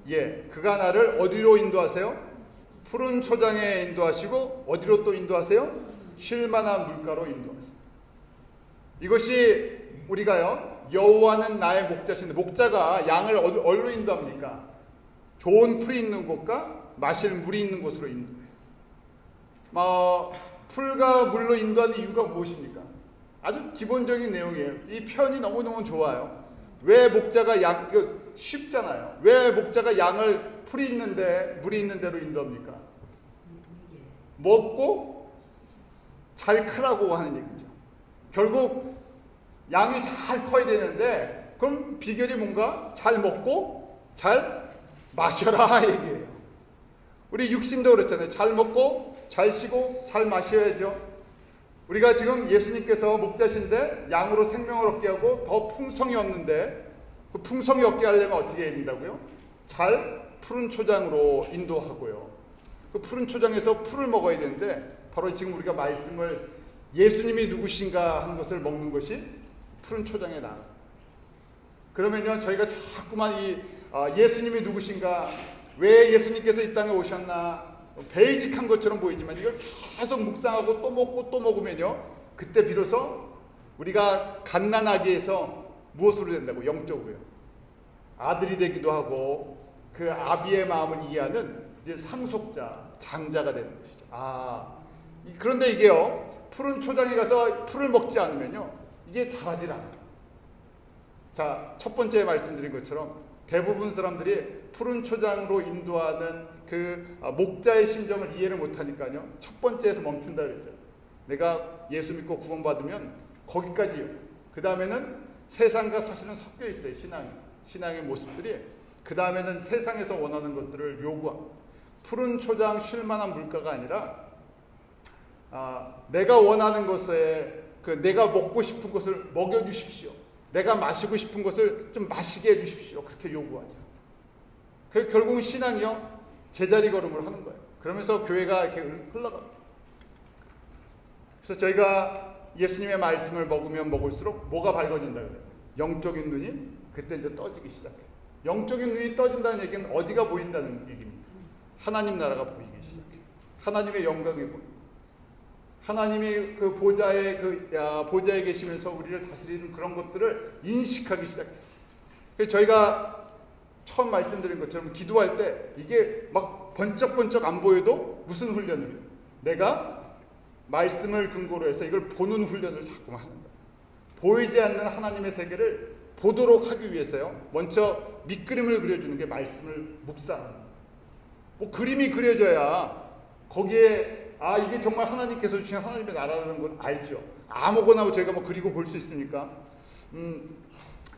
예, 그가 나를 어디로 인도하세요? 푸른 초장에 인도하시고 어디로 또 인도하세요? 쉴만한 물가로 인도하세요. 이것이 우리가요 여호와는 나의 목자신데 목자가 양을 어디로 인도합니까? 좋은 풀이 있는 곳과 마실 물이 있는 곳으로 인도해요. 풀과 물로 인도하는 이유가 무엇입니까? 아주 기본적인 내용이에요. 이 편이 너무너무 좋아요. 왜 목자가 쉽잖아요. 왜 목자가 양을 풀이 있는데 물이 있는 데로 인도합니까? 먹고 잘 크라고 하는 얘기죠. 결국 양이 잘 커야 되는데 그럼 비결이 뭔가? 잘 먹고 잘 마셔라 얘기예요. 우리 육신도 그렇잖아요. 잘 먹고 잘 쉬고 잘 마셔야죠. 우리가 지금 예수님께서 목자신데 양으로 생명을 얻게 하고 더 풍성히 얻는데 그 풍성히 얻게 하려면 어떻게 해야 된다고요? 잘 푸른 초장으로 인도하고요. 그 푸른 초장에서 풀을 먹어야 되는데 바로 지금 우리가 말씀을 예수님이 누구신가 하는 것을 먹는 것이 푸른 초장에 나아요. 그러면요 저희가 자꾸만 예수님이 누구신가 왜 예수님께서 이 땅에 오셨나 베이직한 것처럼 보이지만 이걸 계속 묵상하고 또 먹고 또 먹으면요 그때 비로소 우리가 갓난아기에서 무엇으로 된다고? 영적으로요. 아들이 되기도 하고 그 아비의 마음을 이해하는 이제 상속자, 장자가 되는 것이죠. 그런데 이게요, 푸른 초장에 가서 풀을 먹지 않으면요, 이게 자라질 않아요. 자, 첫 번째 말씀드린 것처럼 대부분 사람들이 푸른 초장으로 인도하는 그 목자의 심정을 이해를 못하니까요, 첫 번째에서 멈춘다 그랬죠. 내가 예수 믿고 구원받으면 거기까지요. 그 다음에는 세상과 사실은 섞여 있어요. 신앙의 모습들이. 그 다음에는 세상에서 원하는 것들을 요구합니다. 푸른 초장 쉴 만한 물가가 아니라 내가 원하는 것에 내가 먹고 싶은 것을 먹여주십시오. 내가 마시고 싶은 것을 좀 마시게 해주십시오. 그렇게 요구하죠. 그 결국은 신앙이요, 제자리 걸음을 하는 거예요. 그러면서 교회가 이렇게 흘러갑니다. 그래서 저희가 예수님의 말씀을 먹으면 먹을수록 뭐가 밝아진다 그래요? 영적인 눈이 그때 이제 떠지기 시작해요. 영적인 눈이 떠진다는 얘기는 어디가 보인다는 얘기입니다. 하나님 나라가 보이기 시작해요. 하나님의 영광이 보여요. 하나님이 그 보좌에 계시면서 우리를 다스리는 그런 것들을 인식하기 시작해요. 그래서 저희가 처음 말씀드린 것처럼 기도할 때 이게 막 번쩍번쩍 안 보여도 무슨 훈련을 해요? 내가 말씀을 근거로 해서 이걸 보는 훈련을 자꾸만 하는 거예요. 보이지 않는 하나님의 세계를 보도록 하기 위해서요, 먼저 밑그림을 그려주는 게 말씀을 묵상하는 거예요. 뭐 그림이 그려져야 거기에 이게 정말 하나님께서 주신 하나님의 나라라는 걸 알죠. 아무거나 저희가 뭐 그리고 볼 수 있습니까?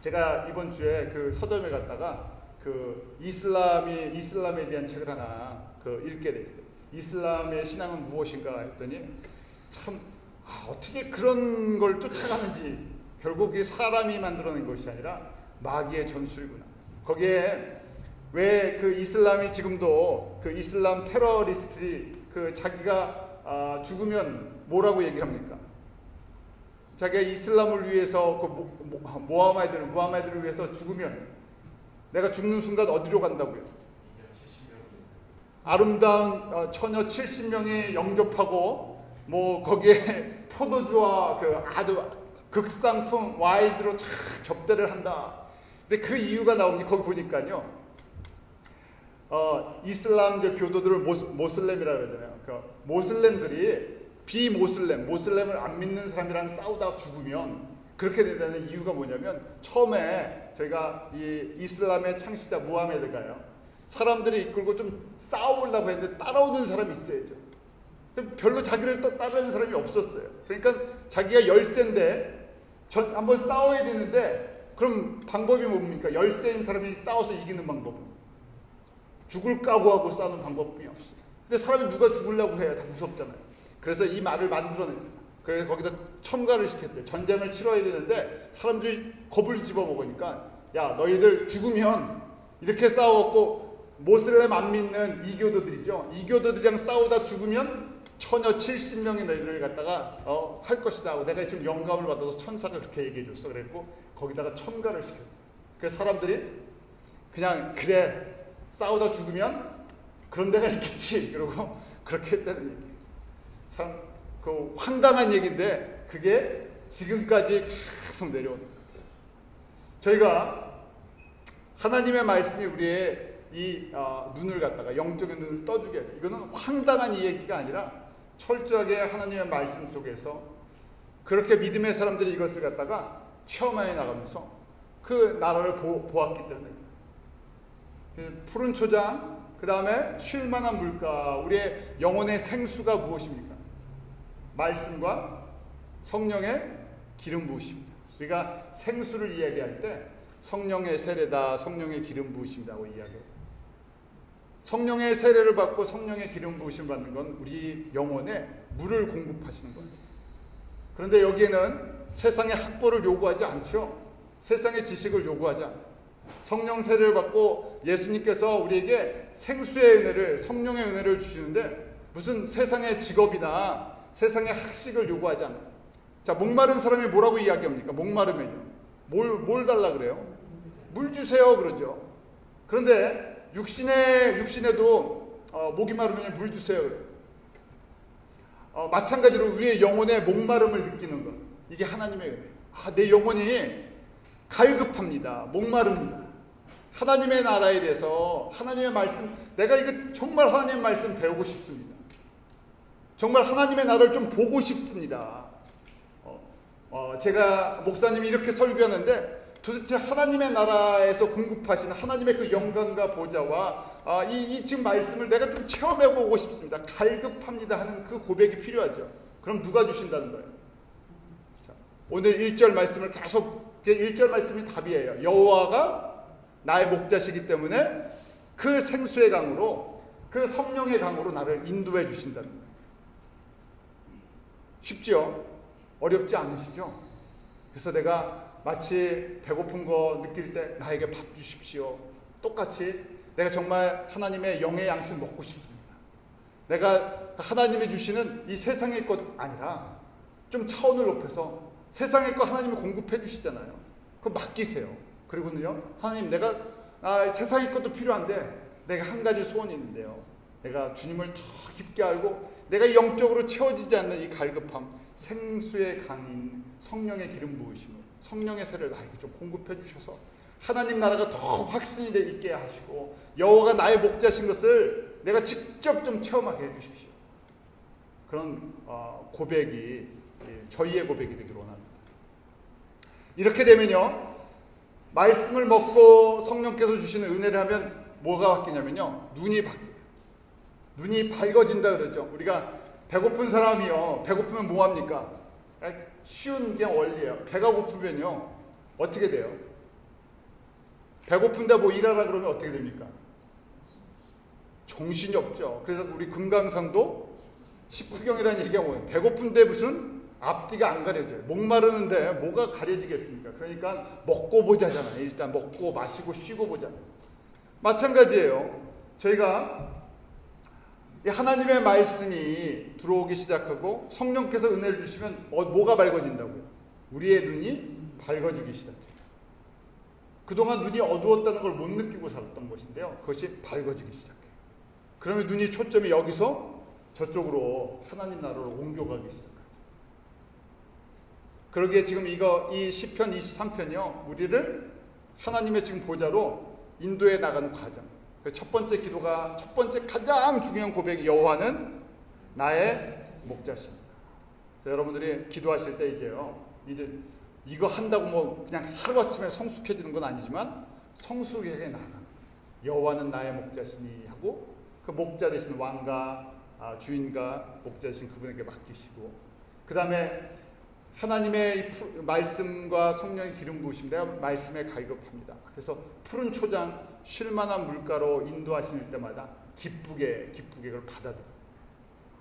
제가 이번 주에 그 서점에 갔다가 그 이슬람에 대한 책을 하나 읽게 됐어요. 이슬람의 신앙은 무엇인가 했더니 참 어떻게 그런 걸 쫓아가는지, 결국 이 사람이 만들어낸 것이 아니라 마귀의 전술이구나. 거기에 왜 그 이슬람이 지금도 그 이슬람 테러리스트들이 자기가 죽으면 뭐라고 얘기를 합니까? 자기가 이슬람을 위해서 무하마드를 위해서 죽으면 내가 죽는 순간 어디로 간다고요? 아름다운 처녀 70명이 영접하고 뭐 거기에 포도주와 아주 극상품 와인으로 쫙 접대를 한다. 근데 그 이유가 나오니 거기 보니까요, 이슬람적 교도들을 모슬렘이라 그러잖아요. 모슬렘들이 모슬렘을 안 믿는 사람이랑 싸우다가 죽으면 그렇게 된다는 이유가 뭐냐면, 처음에 저희가 이 이슬람의 창시자 무하메드가요, 사람들이 이끌고 좀 싸우려고 했는데 따라오는 사람이 있어야죠. 별로 자기를 따르는 사람이 없었어요. 그러니까 자기가 열세인데 한번 싸워야 되는데, 그럼 방법이 뭡니까? 열세인 사람이 싸워서 이기는 방법은 죽을 각오하고 싸우는 방법뿐이 없어요. 근데 사람이 누가 죽으려고 해야 다 무섭잖아요. 그래서 이 말을 만들어냅니다. 그래서 거기다 첨가를 시켰대요. 전쟁을 치러야 되는데 사람들이 겁을 집어먹으니까, 야, 너희들 죽으면 이렇게 싸워갖고 모슬렘 안 믿는 이교도들이죠. 이교도들이랑 싸우다 죽으면 처녀 70명이 너희들을 갖다가 할 것이다 하고, 내가 지금 영감을 받아서 천사가 그렇게 얘기해줬어. 그랬고 거기다가 첨가를 시켰어요. 그래서 사람들이 그냥 그래, 싸우다 죽으면 그런 데가 있겠지, 그러고 그렇게 했다는 얘기. 참 황당한 얘기인데 그게 지금까지 계속 내려오는 거예요. 저희가 하나님의 말씀이 우리의 이 눈을 갖다가, 영적인 눈을 떠주게 해요. 이거는 황당한 이 얘기가 아니라 철저하게 하나님의 말씀 속에서 그렇게 믿음의 사람들이 이것을 갖다가 체험해 나가면서 그 나라를 보았기 때문에, 푸른 초장, 그 다음에 쉴만한 물가, 우리의 영혼의 생수가 무엇입니까? 말씀과 성령의 기름 부으십니다. 우리가 생수를 이야기할 때 성령의 세례다, 성령의 기름 부으심이라고 이야기해요. 성령의 세례를 받고 성령의 기름 부으심을 받는 건 우리 영혼에 물을 공급하시는 거예요. 그런데 여기에는 세상의 학벌을 요구하지 않죠. 세상의 지식을 요구하지 않아요. 성령 세례를 받고 예수님께서 우리에게 생수의 은혜를, 성령의 은혜를 주시는데 무슨 세상의 직업이나 세상의 학식을 요구하지 않아요. 자, 목마른 사람이 뭐라고 이야기합니까? 목마르면요, 뭘 달라 그래요? 물 주세요 그러죠. 그런데 육신에도 목이 마르면 물 주세요 그래요. 마찬가지로 우리의 영혼의 목마름을 느끼는 것, 이게 하나님의 은혜예요. 내 영혼이 갈급합니다. 목마릅니다. 하나님의 나라에 대해서 하나님의 말씀, 내가 이거 정말 하나님의 말씀 배우고 싶습니다. 정말 하나님의 나라를 좀 보고 싶습니다. 제가 목사님이 이렇게 설교하는데 도대체 하나님의 나라에서 공급하시는 하나님의 그 영광과 보좌와 이 지금 말씀을 내가 좀 체험해보고 싶습니다. 갈급합니다 하는 그 고백이 필요하죠. 그럼 누가 주신다는 거예요? 자, 오늘 1절 말씀을 계속 1절 말씀이 답이에요. 여호와가 나의 목자시기 때문에 그 생수의 강으로 그 성령의 강으로 나를 인도해 주신다는 거예요. 쉽죠? 어렵지 않으시죠? 그래서 내가 마치 배고픈 거 느낄 때 나에게 밥 주십시오. 똑같이 내가 정말 하나님의 영의 양식 먹고 싶습니다. 내가 하나님이 주시는 이 세상의 것 아니라 좀 차원을 높여서 세상의 것 하나님이 공급해 주시잖아요. 그거 맡기세요. 그리고는요, 하나님 내가 세상의 것도 필요한데 내가 한 가지 소원이 있는데요. 내가 주님을 더 깊게 알고 내가 영적으로 채워지지 않는 이 갈급함, 생수의 강인 성령의 기름 부으심을, 성령의 세를 나에게 좀 공급해 주셔서 하나님 나라가 더 확신이 있게 하시고 여호와가 나의 목자신 것을 내가 직접 좀 체험하게 해 주십시오. 그런 고백이 저희의 고백이 되기를 원합니다. 이렇게 되면요, 말씀을 먹고 성령께서 주시는 은혜를 하면 뭐가 바뀌냐면요, 눈이 바뀌어요. 눈이 밝아진다 그러죠. 우리가 배고픈 사람이요, 배고프면 뭐합니까? 쉬운 그냥 원리예요. 배가 고프면요 어떻게 돼요? 배고픈데 뭐 일하라 그러면 어떻게 됩니까? 정신이 없죠. 그래서 우리 금강산도 식후경이라는 얘기가 뭐예요? 배고픈데 무슨 앞뒤가 안 가려져요. 목마르는데 뭐가 가려지겠습니까? 그러니까 먹고 보자잖아요. 일단 먹고 마시고 쉬고 보자. 마찬가지예요. 저희가 이 하나님의 말씀이 들어오기 시작하고 성령께서 은혜를 주시면 뭐가 밝아진다고요? 우리의 눈이 밝아지기 시작해요. 그동안 눈이 어두웠다는 걸 못 느끼고 살았던 것인데요, 그것이 밝아지기 시작해요. 그러면 눈이 초점이 여기서 저쪽으로 하나님 나라로 옮겨가기 시작해요. 그러기에 지금 이 시편 23편이요, 우리를 하나님의 지금 보좌로 인도해 나가는 과정. 첫 번째 기도가, 첫 번째 가장 중요한 고백이 여호와는 나의 목자십니다. 여러분들이 기도하실 때 이제 이거 한다고 뭐 그냥 하루아침에 성숙해지는 건 아니지만 성숙에게 나아가는, 여호와는 나의 목자시니 하고 그 목자 되신 왕과 주인과 목자 되신 그분에게 맡기시고, 그 다음에 하나님의 말씀과 성령의 기름 부으심, 내가 말씀에 갈급합니다. 그래서 푸른 초장 쉴만한 물가로 인도하실 때마다 기쁘게 그걸 받아들여요.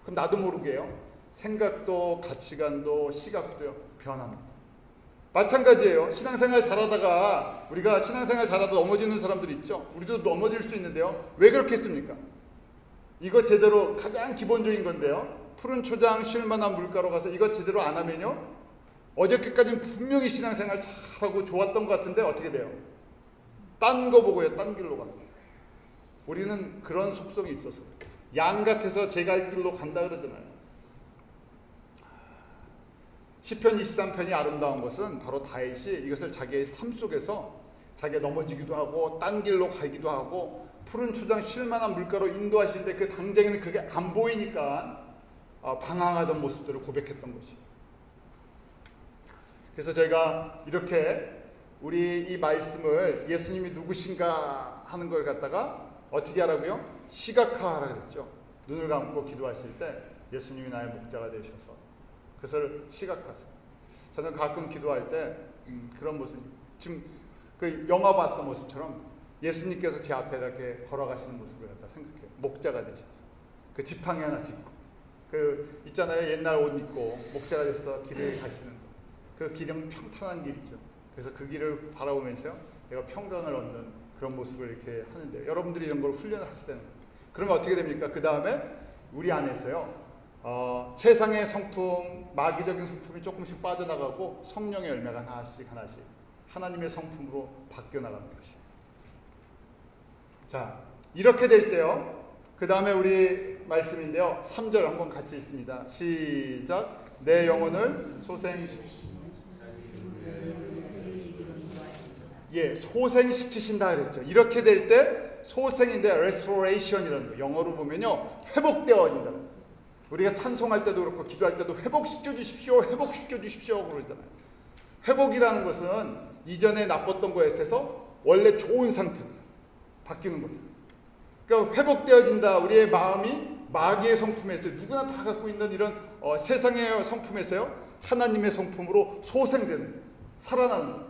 그럼 나도 모르게요, 생각도 가치관도 시각도요 변합니다. 마찬가지예요. 신앙생활 잘하다가, 우리가 신앙생활 잘하다 넘어지는 사람들 있죠. 우리도 넘어질 수 있는데요, 왜 그렇게 했습니까? 이거 제대로, 가장 기본적인 건데요, 푸른 초장 쉴만한 물가로 가서 이거 제대로 안 하면요, 어저께까지는 분명히 신앙생활 잘하고 좋았던 것 같은데 어떻게 돼요? 딴 거 보고요, 딴 길로 가요. 우리는 그런 속성이 있어서 양 같아서 제 갈 길로 간다 그러잖아요. 시편 23편이 아름다운 것은 바로 다윗이 이것을 자기의 삶 속에서 자기가 넘어지기도 하고 딴 길로 가기도 하고 푸른 초장 쉴만한 물가로 인도하시는데 그 당장에는 그게 안 보이니까 방황하던 모습들을 고백했던 것이에요. 그래서 저희가 이렇게 우리 이 말씀을 예수님이 누구신가 하는 걸 갖다가 어떻게 하라고요? 시각화하라 그랬죠. 눈을 감고 기도하실 때 예수님이 나의 목자가 되셔서 그것을 시각화하세요. 저는 가끔 기도할 때 그런 모습, 지금 그 영화 봤던 모습처럼 예수님께서 제 앞에 이렇게 걸어가시는 모습을 갖다 생각해요. 목자가 되셔서 그 지팡이 하나 짚고, 그 있잖아요, 옛날 옷 입고 목자가 돼서 길을 가시는 거. 그 길은 평탄한 길이죠. 그래서 그 길을 바라보면서요, 내가 평강을 얻는 그런 모습을 이렇게 하는데, 여러분들이 이런 걸 훈련을 하시다는 거예요. 그러면 어떻게 됩니까? 그 다음에 우리 안에서요, 세상의 성품, 마귀적인 성품이 조금씩 빠져나가고 성령의 열매가 하나씩 하나님의 성품으로 바뀌어 나가는 것이에요. 자, 이렇게 될 때요, 그 다음에 우리 말씀인데요, 3절 한번 같이 읽습니다. 시작. 내 영혼을 소생시키시고 소생시키신다 그랬죠. 이렇게 될 때 소생인데 restoration이라는 거. 영어로 보면요, 회복되어진다. 우리가 찬송할 때도 그렇고 기도할 때도 회복시켜 주십시오, 회복시켜 주십시오 그러잖아요. 회복이라는 것은 이전에 나빴던 거에서 원래 좋은 상태로 바뀌는 거죠. 그러니까 회복되어진다. 우리의 마음이 마귀의 성품에서 누구나 다 갖고 있는 이런 세상의 성품에서요, 하나님의 성품으로 소생되는 거예요. 살아나는 거예요.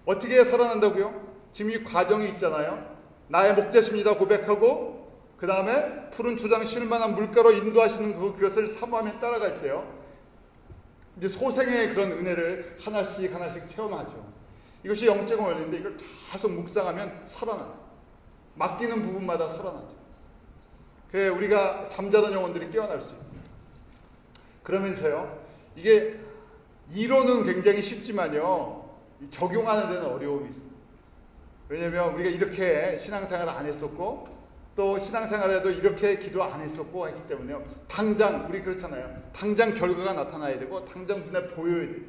어떻게 살아난다고요? 지금 이 과정이 있잖아요. 나의 목자십니다 고백하고 그 다음에 푸른 초장 쉴만한 물가로 인도하시는 그것을 사모하며 따라갈 때요, 이제 소생의 그런 은혜를 하나씩 하나씩 체험하죠. 이것이 영적인 원리인데 이걸 계속 묵상하면 살아나요. 맡기는 부분마다 살아나죠. 그래서 우리가 잠자던 영혼들이 깨어날 수 있고, 그러면서요, 이게 이론은 굉장히 쉽지만요, 적용하는 데는 어려움이 있어요. 왜냐하면 우리가 이렇게 신앙생활을 안 했었고 또 신앙생활에도 이렇게 기도 안 했었고 했기 때문에요, 당장 우리 그렇잖아요. 당장 결과가 나타나야 되고 당장 눈에 보여야 돼요.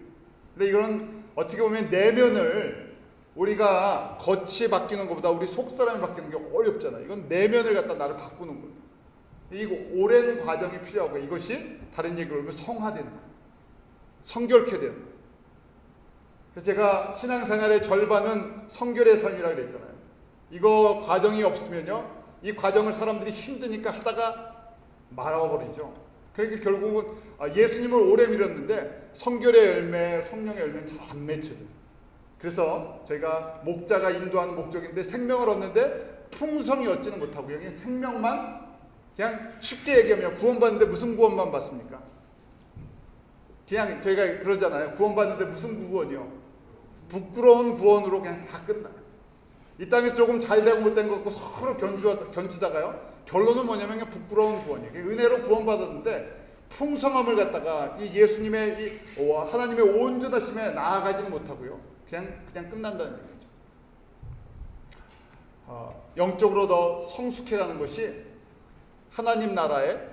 근데 이건 어떻게 보면 내면을 우리가 겉이 바뀌는 것보다 우리 속사람이 바뀌는 게 어렵잖아요. 이건 내면을 갖다 나를 바꾸는 거예요. 이거 오랜 과정이 필요하고, 이것이 다른 얘기로 하면 성화되는 거예요. 성결케 되는 거예요. 그래서 제가 신앙생활의 절반은 성결의 삶이라고 그랬잖아요. 이거 과정이 없으면요, 이 과정을 사람들이 힘드니까 하다가 말아버리죠. 그러니까 결국은 예수님을 오래 믿었는데 성결의 열매, 성령의 열매는 잘 안 맺혀져요. 그래서 저희가 목자가 인도하는 목적인데, 생명을 얻는데 풍성히 얻지는 못하고요, 그냥 생명만, 그냥 쉽게 얘기하면 구원받는데 무슨 구원만 받습니까? 그냥 저희가 그러잖아요. 구원받는데 무슨 구원이요? 부끄러운 구원으로 그냥 다 끝나요. 이 땅에서 조금 잘 되고 못된 것 같고 서로 견주다가요, 결론은 뭐냐면 그냥 부끄러운 구원이에요. 은혜로 구원받았는데 풍성함을 갖다가 이 예수님의 이 하나님의 온전하심에 나아가지는 못하고요, 그냥 끝난다는 얘기죠. 영적으로 더 성숙해가는 것이 하나님 나라의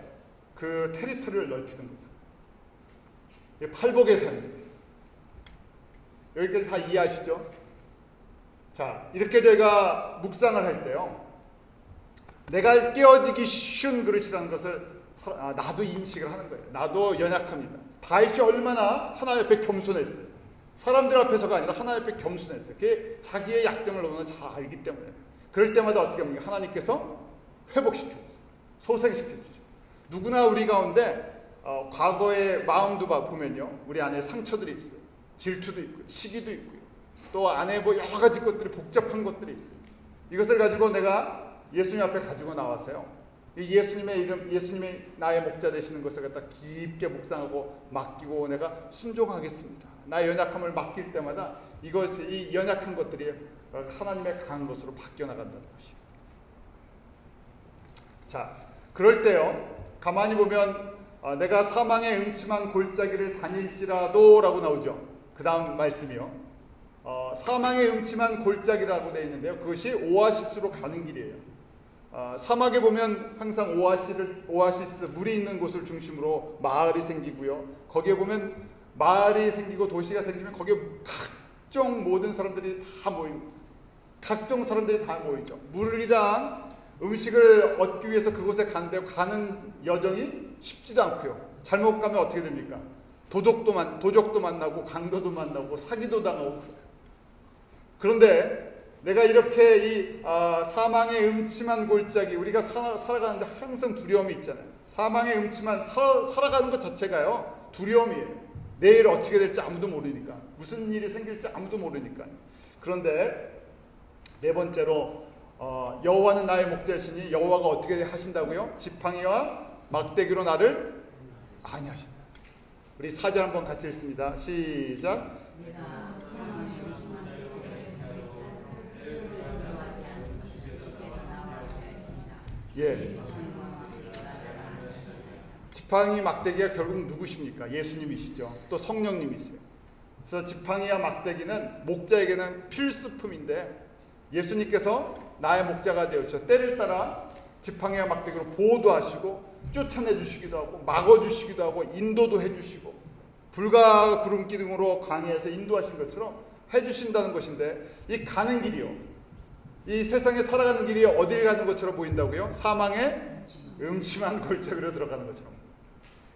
그 테리토리를 넓히는 거죠. 팔복의 삶입니다. 여기까지 다 이해하시죠? 자, 이렇게 저희가 묵상을 할 때요, 내가 깨어지기 쉬운 그릇이라는 것을 나도 인식을 하는 거예요. 나도 연약합니다. 다윗이 얼마나 하나님 앞에 겸손했어요. 사람들 앞에서가 아니라 하나님 앞에 겸손했어요. 그게 자기의 약점을 너무나 잘 알기 때문에. 그럴 때마다 어떻게 합니까? 하나님께서 회복시켜주세요. 소생시켜주죠. 누구나 우리 가운데 과거의 마음도 보면요, 우리 안에 상처들이 있어요. 질투도 있고요, 시기도 있고요, 또 안에 뭐 여러 가지 것들이, 복잡한 것들이 있어요. 이것을 가지고 내가 예수님 앞에 가지고 나와서요, 이 예수님의 이름, 예수님이 나의 목자 되시는 것을 갖다 깊게 묵상하고 맡기고 내가 순종하겠습니다. 나의 연약함을 맡길 때마다 이것이, 이 연약한 것들이 하나님의 강한 것으로 바뀌어 나간다는 것이에요. 자, 그럴 때요, 가만히 보면 내가 사망의 음침한 골짜기를 다닐지라도 라고 나오죠. 그 다음 말씀이요, 사망의 음침한 골짜기라고 되어 있는데요, 그것이 오아시스로 가는 길이에요. 사막에 보면 항상 오아시스, 물이 있는 곳을 중심으로 마을이 생기고요, 거기에 보면 마을이 생기고 도시가 생기면 거기에 각종 모든 사람들이 다 모입니다. 각종 사람들이 다 모이죠. 물이랑 음식을 얻기 위해서 그곳에 가는데 가는 여정이 쉽지도 않고요. 잘못 가면 어떻게 됩니까? 도적도 만나고 강도도 만나고 사기도 당하고. 그런데 내가 이렇게 이 사망의 음침한 골짜기, 우리가 살아가는데 항상 두려움이 있잖아요. 사망의 음침한 살아가는 것 자체가요, 두려움이에요. 내일 어떻게 될지 아무도 모르니까, 무슨 일이 생길지 아무도 모르니까. 그런데 네 번째로 여호와는 나의 목자시니, 여호와가 어떻게 하신다고요? 지팡이와 막대기로 나를 안위하신다. 우리 4절 한번 같이 읽습니다. 시작. 예. 지팡이 막대기가 결국 누구십니까? 예수님이시죠. 또 성령님이세요. 그래서 지팡이와 막대기는 목자에게는 필수품인데, 예수님께서 나의 목자가 되어주셔서 때를 따라 지팡이와 막대기로 보호도 하시고 쫓아내 주시기도 하고 막아 주시기도 하고 인도도 해 주시고 불과 구름 기둥으로 광야에서 인도하신 것처럼 해주신다는 것인데 이 가는 길이요. 이 세상에 살아가는 길이 어디를 가는 것처럼 보인다고요? 사망의 음침한 골짜기로 들어가는 것처럼.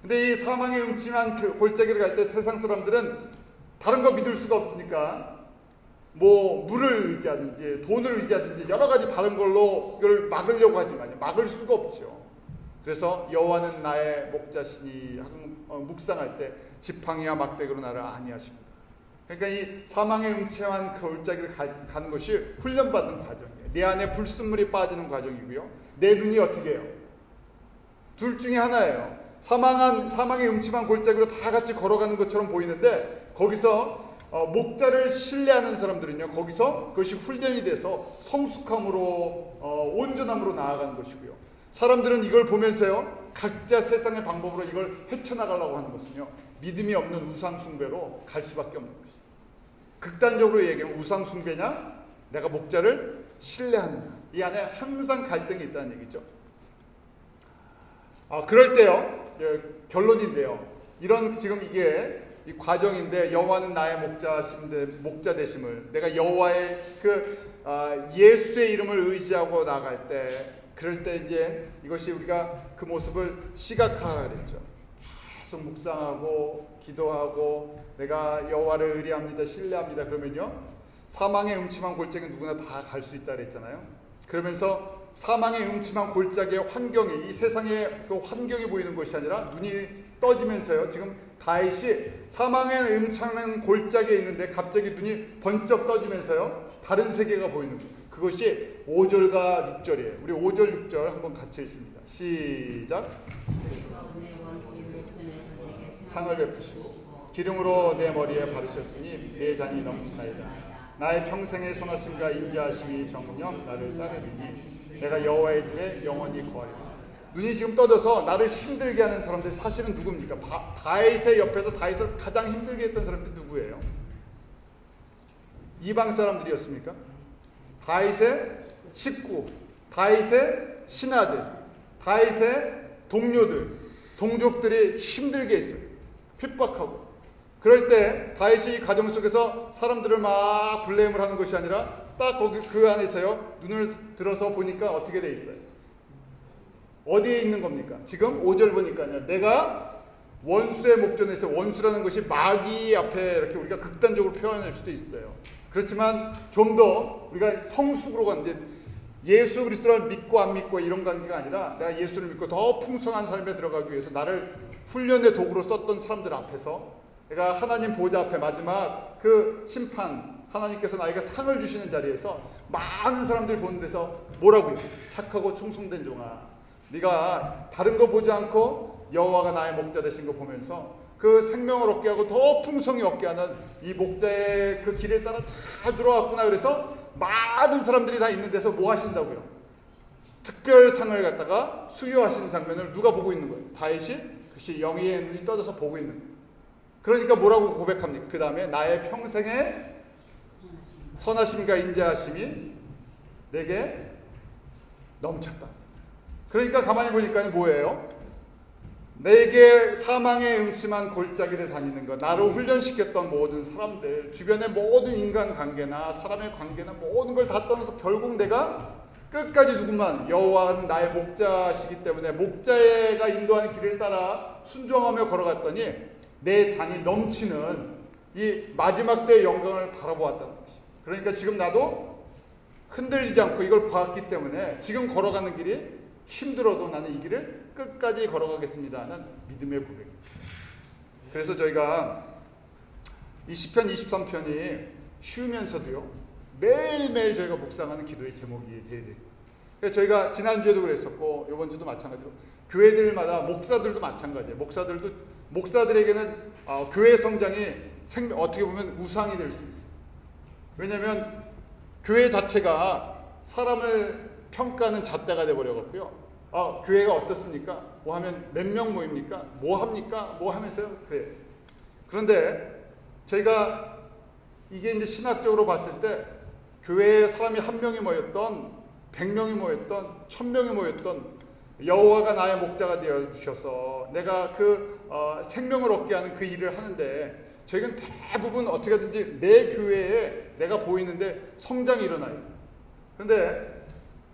근데 이 사망의 음침한 그 골짜기를 갈 때 세상 사람들은 다른 거 믿을 수가 없으니까 뭐 물을 의지하든지 돈을 의지하든지 여러 가지 다른 걸로 이걸 막으려고 하지만 막을 수가 없죠. 그래서 여호와는 나의 목자시니 묵상할 때 지팡이와 막대기로 나를 안위하십니다. 그러니까 이 사망의 음침한 골짜기를 가는 것이 훈련받는 과정이에요. 내 안에 불순물이 빠지는 과정이고요. 내 눈이 어떻게 해요? 둘 중에 하나예요. 사망의 음침한 골짜기로 다 같이 걸어가는 것처럼 보이는데 거기서 목자를 신뢰하는 사람들은요, 거기서 그것이 훈련이 돼서 성숙함으로 온전함으로 나아가는 것이고요. 사람들은 이걸 보면서요, 각자 세상의 방법으로 이걸 헤쳐나가려고 하는 것은요, 믿음이 없는 우상숭배로 갈 수밖에 없는 것이죠. 극단적으로 얘기하면 우상숭배냐, 내가 목자를 신뢰하느냐, 이 안에 항상 갈등이 있다는 얘기죠. 그럴 때요, 결론인데요, 이런 지금 이게 이 과정인데, 여호와는 나의 목자 되심을, 내가 여호와의 예수의 이름을 의지하고 나갈 때, 그럴 때 이제 이것이 우리가 그 모습을 시각화하겠죠. 계속 묵상하고 기도하고 내가 여호와를 의뢰합니다, 신뢰합니다. 그러면요, 사망의 음침한 골짜기 누구나 다 갈 수 있다 그랬잖아요. 그러면서 사망의 음침한 골짜기의 환경이, 이 세상의 그 환경이 보이는 것이 아니라 눈이 떠지면서요, 지금 다윗이 사망의 음침한 골짜기에 있는데 갑자기 눈이 번쩍 떠지면서요, 다른 세계가 보이는 거예요. 그것이 5절과 6절이에요. 우리 5절, 6절 한번 같이 읽습니다. 시작. 상을 베푸시고 기름으로 내 머리에 바르셨으니 내 잔이 넘치나이다. 나의 평생의 선하심과 인자하심이 정령 나를 따르리니 내가 여호와의 집에 영원히 거하리라. 눈이 지금 떠져서 나를 힘들게 하는 사람들 사실은 누굽니까? 다윗의 옆에서 다윗을 가장 힘들게 했던 사람들이 누구예요? 이방 사람들이었습니까? 다윗의 식구, 다윗의 신하들, 다윗의 동료들, 동족들이 힘들게 했어요. 핍박하고. 그럴 때 다윗이 가정 속에서 사람들을 막 블레임을 하는 것이 아니라 딱 거기 그 안에서요, 눈을 들어서 보니까 어떻게 돼 있어요? 어디에 있는 겁니까? 지금 5절 보니까요, 내가 원수의 목전에 있어요. 원수라는 것이 마귀 앞에 이렇게 우리가 극단적으로 표현할 수도 있어요. 그렇지만 좀 더 우리가 성숙으로 가는, 이제 예수 그리스도를 믿고 안 믿고 이런 관계가 아니라 내가 예수를 믿고 더 풍성한 삶에 들어가기 위해서 나를 훈련의 도구로 썼던 사람들 앞에서 내가 하나님 보좌 앞에 마지막 그 심판, 하나님께서 나에게 상을 주시는 자리에서 많은 사람들이 보는 데서 뭐라고요? 착하고 충성된 종아, 네가 다른 거 보지 않고 여호와가 나의 목자 되신 거 보면서 그 생명을 얻게 하고 더 풍성히 얻게 하는 이 목자의 그 길을 따라 잘 들어왔구나. 그래서 많은 사람들이 다 있는 데서 뭐 하신다고요? 특별상을 갖다가 수여하시는 장면을 누가 보고 있는 거예요? 다윗이 그것이 영의 눈이 떠져서 보고 있는 거예요. 그러니까 뭐라고 고백합니까? 그 다음에 나의 평생의 선하심과 인자하심이 내게 넘쳤다. 그러니까 가만히 보니까 뭐예요? 내게 사망의 음침한 골짜기를 다니는 것, 나를 훈련시켰던 모든 사람들, 주변의 모든 인간관계나 사람의 관계나 모든 걸 다 떠나서 결국 내가 끝까지 누구만 여호와는 나의 목자시기 때문에 목자가 인도하는 길을 따라 순종하며 걸어갔더니 내 잔이 넘치는 이 마지막 때의 영광을 바라보았다는 것이. 그러니까 지금 나도 흔들리지 않고 이걸 봤기 때문에 지금 걸어가는 길이 힘들어도 나는 이 길을 끝까지 걸어가겠습니다 하는 믿음의 고백입니다. 그래서 저희가 이 시편 23편이 쉬우면서도요, 매일매일 저희가 묵상하는 기도의 제목이 돼야 돼요. 그래서 저희가 지난주에도 그랬었고 이번 주도 마찬가지로 교회들마다 목사들도 마찬가지예요. 목사들에게는 교회 성장이 어떻게 보면 우상이 될 수 있어요. 왜냐하면 교회 자체가 사람을 평가하는 잣대가 돼버려갖고요. 교회가 어떻습니까? 뭐 하면 몇 명 모입니까? 뭐 합니까? 뭐 하면서요? 그래요. 그런데 저희가 이게 이제 신학적으로 봤을 때 교회에 사람이 1명이 모였던 100명이 모였던 1000명이 모였던 여호와가 나의 목자가 되어 주셔서 내가 그 생명을 얻게 하는 그 일을 하는데 저희는 대부분 어떻게든지 내 교회에 내가 보이는데 성장이 일어나요. 그런데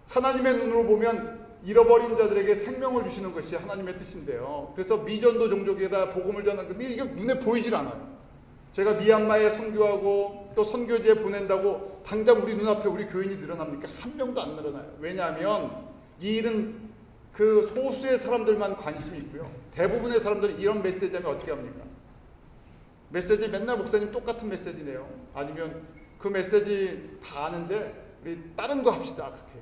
하나님의 눈으로 보면 잃어버린 자들에게 생명을 주시는 것이 하나님의 뜻인데요. 그래서 미전도 종족에다 복음을 전하는 게 이게 눈에 보이질 않아요. 제가 미얀마에 선교하고 또 선교지에 보낸다고 당장 우리 눈앞에 우리 교인이 늘어납니까? 한 명도 안 늘어나요. 왜냐하면 이 일은 그 소수의 사람들만 관심이 있고요. 대부분의 사람들은 이런 메시지 하면 어떻게 합니까? 메시지 맨날 목사님 똑같은 메시지네요. 아니면 그 메시지 다 아는데 우리 다른 거 합시다. 그렇게.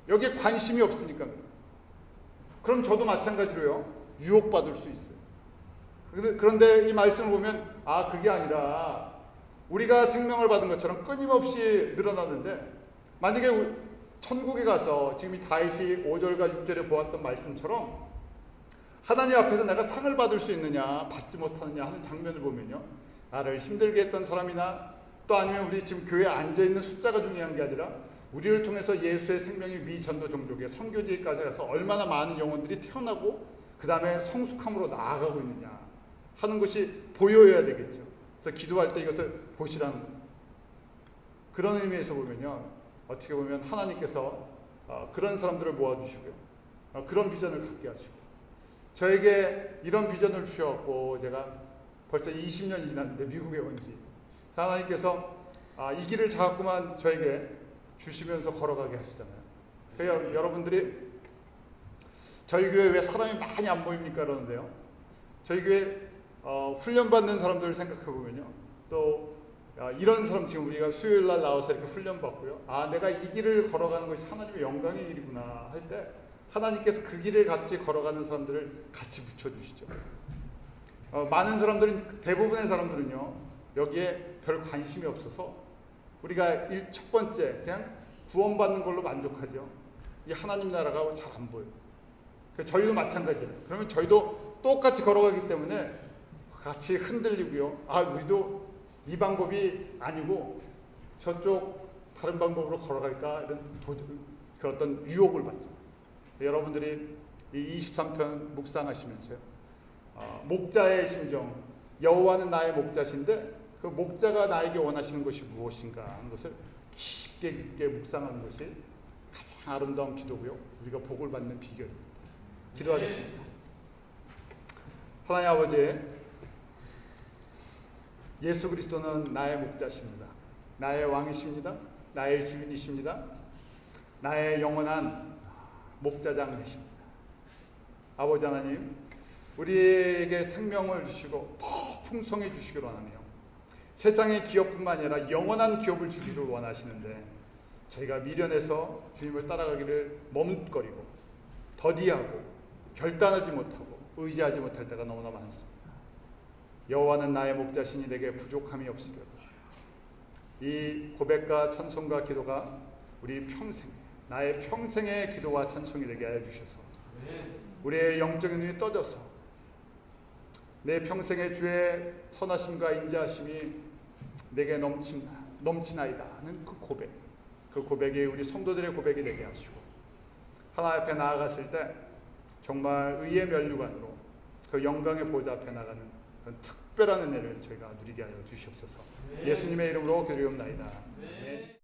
여기에 관심이 없으니까. 그럼 저도 마찬가지로요. 유혹받을 수 있어요. 그런데 이 말씀을 보면 그게 아니라 우리가 생명을 받은 것처럼 끊임없이 늘어나는데 만약에 천국에 가서 지금 이 다윗이 5절과 6절에 보았던 말씀처럼 하나님 앞에서 내가 상을 받을 수 있느냐 받지 못하느냐 하는 장면을 보면요. 나를 힘들게 했던 사람이나 또 아니면 우리 지금 교회에 앉아있는 숫자가 중요한 게 아니라 우리를 통해서 예수의 생명이 미전도 종족에 선교지까지 가서 얼마나 많은 영혼들이 태어나고 그 다음에 성숙함으로 나아가고 있느냐 하는 것이 보여야 되겠죠. 그래서 기도할 때 이것을 보시라는 거예요. 그런 의미에서 보면요. 어떻게 보면 하나님께서 그런 사람들을 모아주시고요. 그런 비전을 갖게 하시고 저에게 이런 비전을 주셔갖고 제가 벌써 20년이 지났는데 미국에 온지 하나님께서 이 길을 자꾸만 저에게 주시면서 걸어가게 하시잖아요. 여러분들이 저희 교회 왜 사람이 많이 안 보입니까? 그러는데요. 저희 교회 훈련받는 사람들을 생각해 보면요. 또 이런 사람 지금 우리가 수요일 날 나와서 이렇게 훈련받고요. 내가 이 길을 걸어가는 것이 하나님의 영광의 일이구나 할 때 하나님께서 그 길을 같이 걸어가는 사람들을 같이 붙여주시죠. 많은 사람들은 대부분의 사람들은요. 여기에 별 관심이 없어서 우리가 첫 번째 그냥 구원받는 걸로 만족하죠. 이 하나님 나라가 잘 안 보여요. 저희도 마찬가지예요. 그러면 저희도 똑같이 걸어가기 때문에 같이 흔들리고요. 우리도 이 방법이 아니고 저쪽 다른 방법으로 걸어갈까 이런 그 어떤 유혹을 받죠. 여러분들이 이 23편 묵상하시면서요. 목자의 심정, 여호와는 나의 목자신데 그 목자가 나에게 원하시는 것이 무엇인가 하는 것을 깊게 묵상하는 것이 가장 아름다운 기도고요. 우리가 복을 받는 비결입니다. 기도하겠습니다. 하나님 아버지, 예수 그리스도는 나의 목자십니다. 나의 왕이십니다. 나의 주인이십니다. 나의 영원한 목자장 되십니다. 아버지 하나님, 우리에게 생명을 주시고 더 풍성해 주시기를 원하며 세상의 기업뿐만 아니라 영원한 기업을 주기를 원하시는데 저희가 미련해서 주님을 따라가기를 머뭇거리고 더디하고 결단하지 못하고 의지하지 못할 때가 너무나 많습니다. 여호와는 나의 목자시니 내게 부족함이 없으리로다. 이 고백과 찬송과 기도가 우리 평생 나의 평생의 기도와 찬송이 되게 하여 주셔서 우리의 영적인 눈이 떠져서 내 평생의 주의 선하심과 인자하심이 내게 넘치나이다 하는 그 고백, 그 고백이 우리 성도들의 고백이 되게 하시고 하나님 앞에 나아갔을 때 정말 의의 면류관으로 그 영광의 보좌 앞에 나가는 그런 특별한 은혜를 저희가 누리게 하여 주시옵소서. 예수님의 이름으로 기도하옵나이다.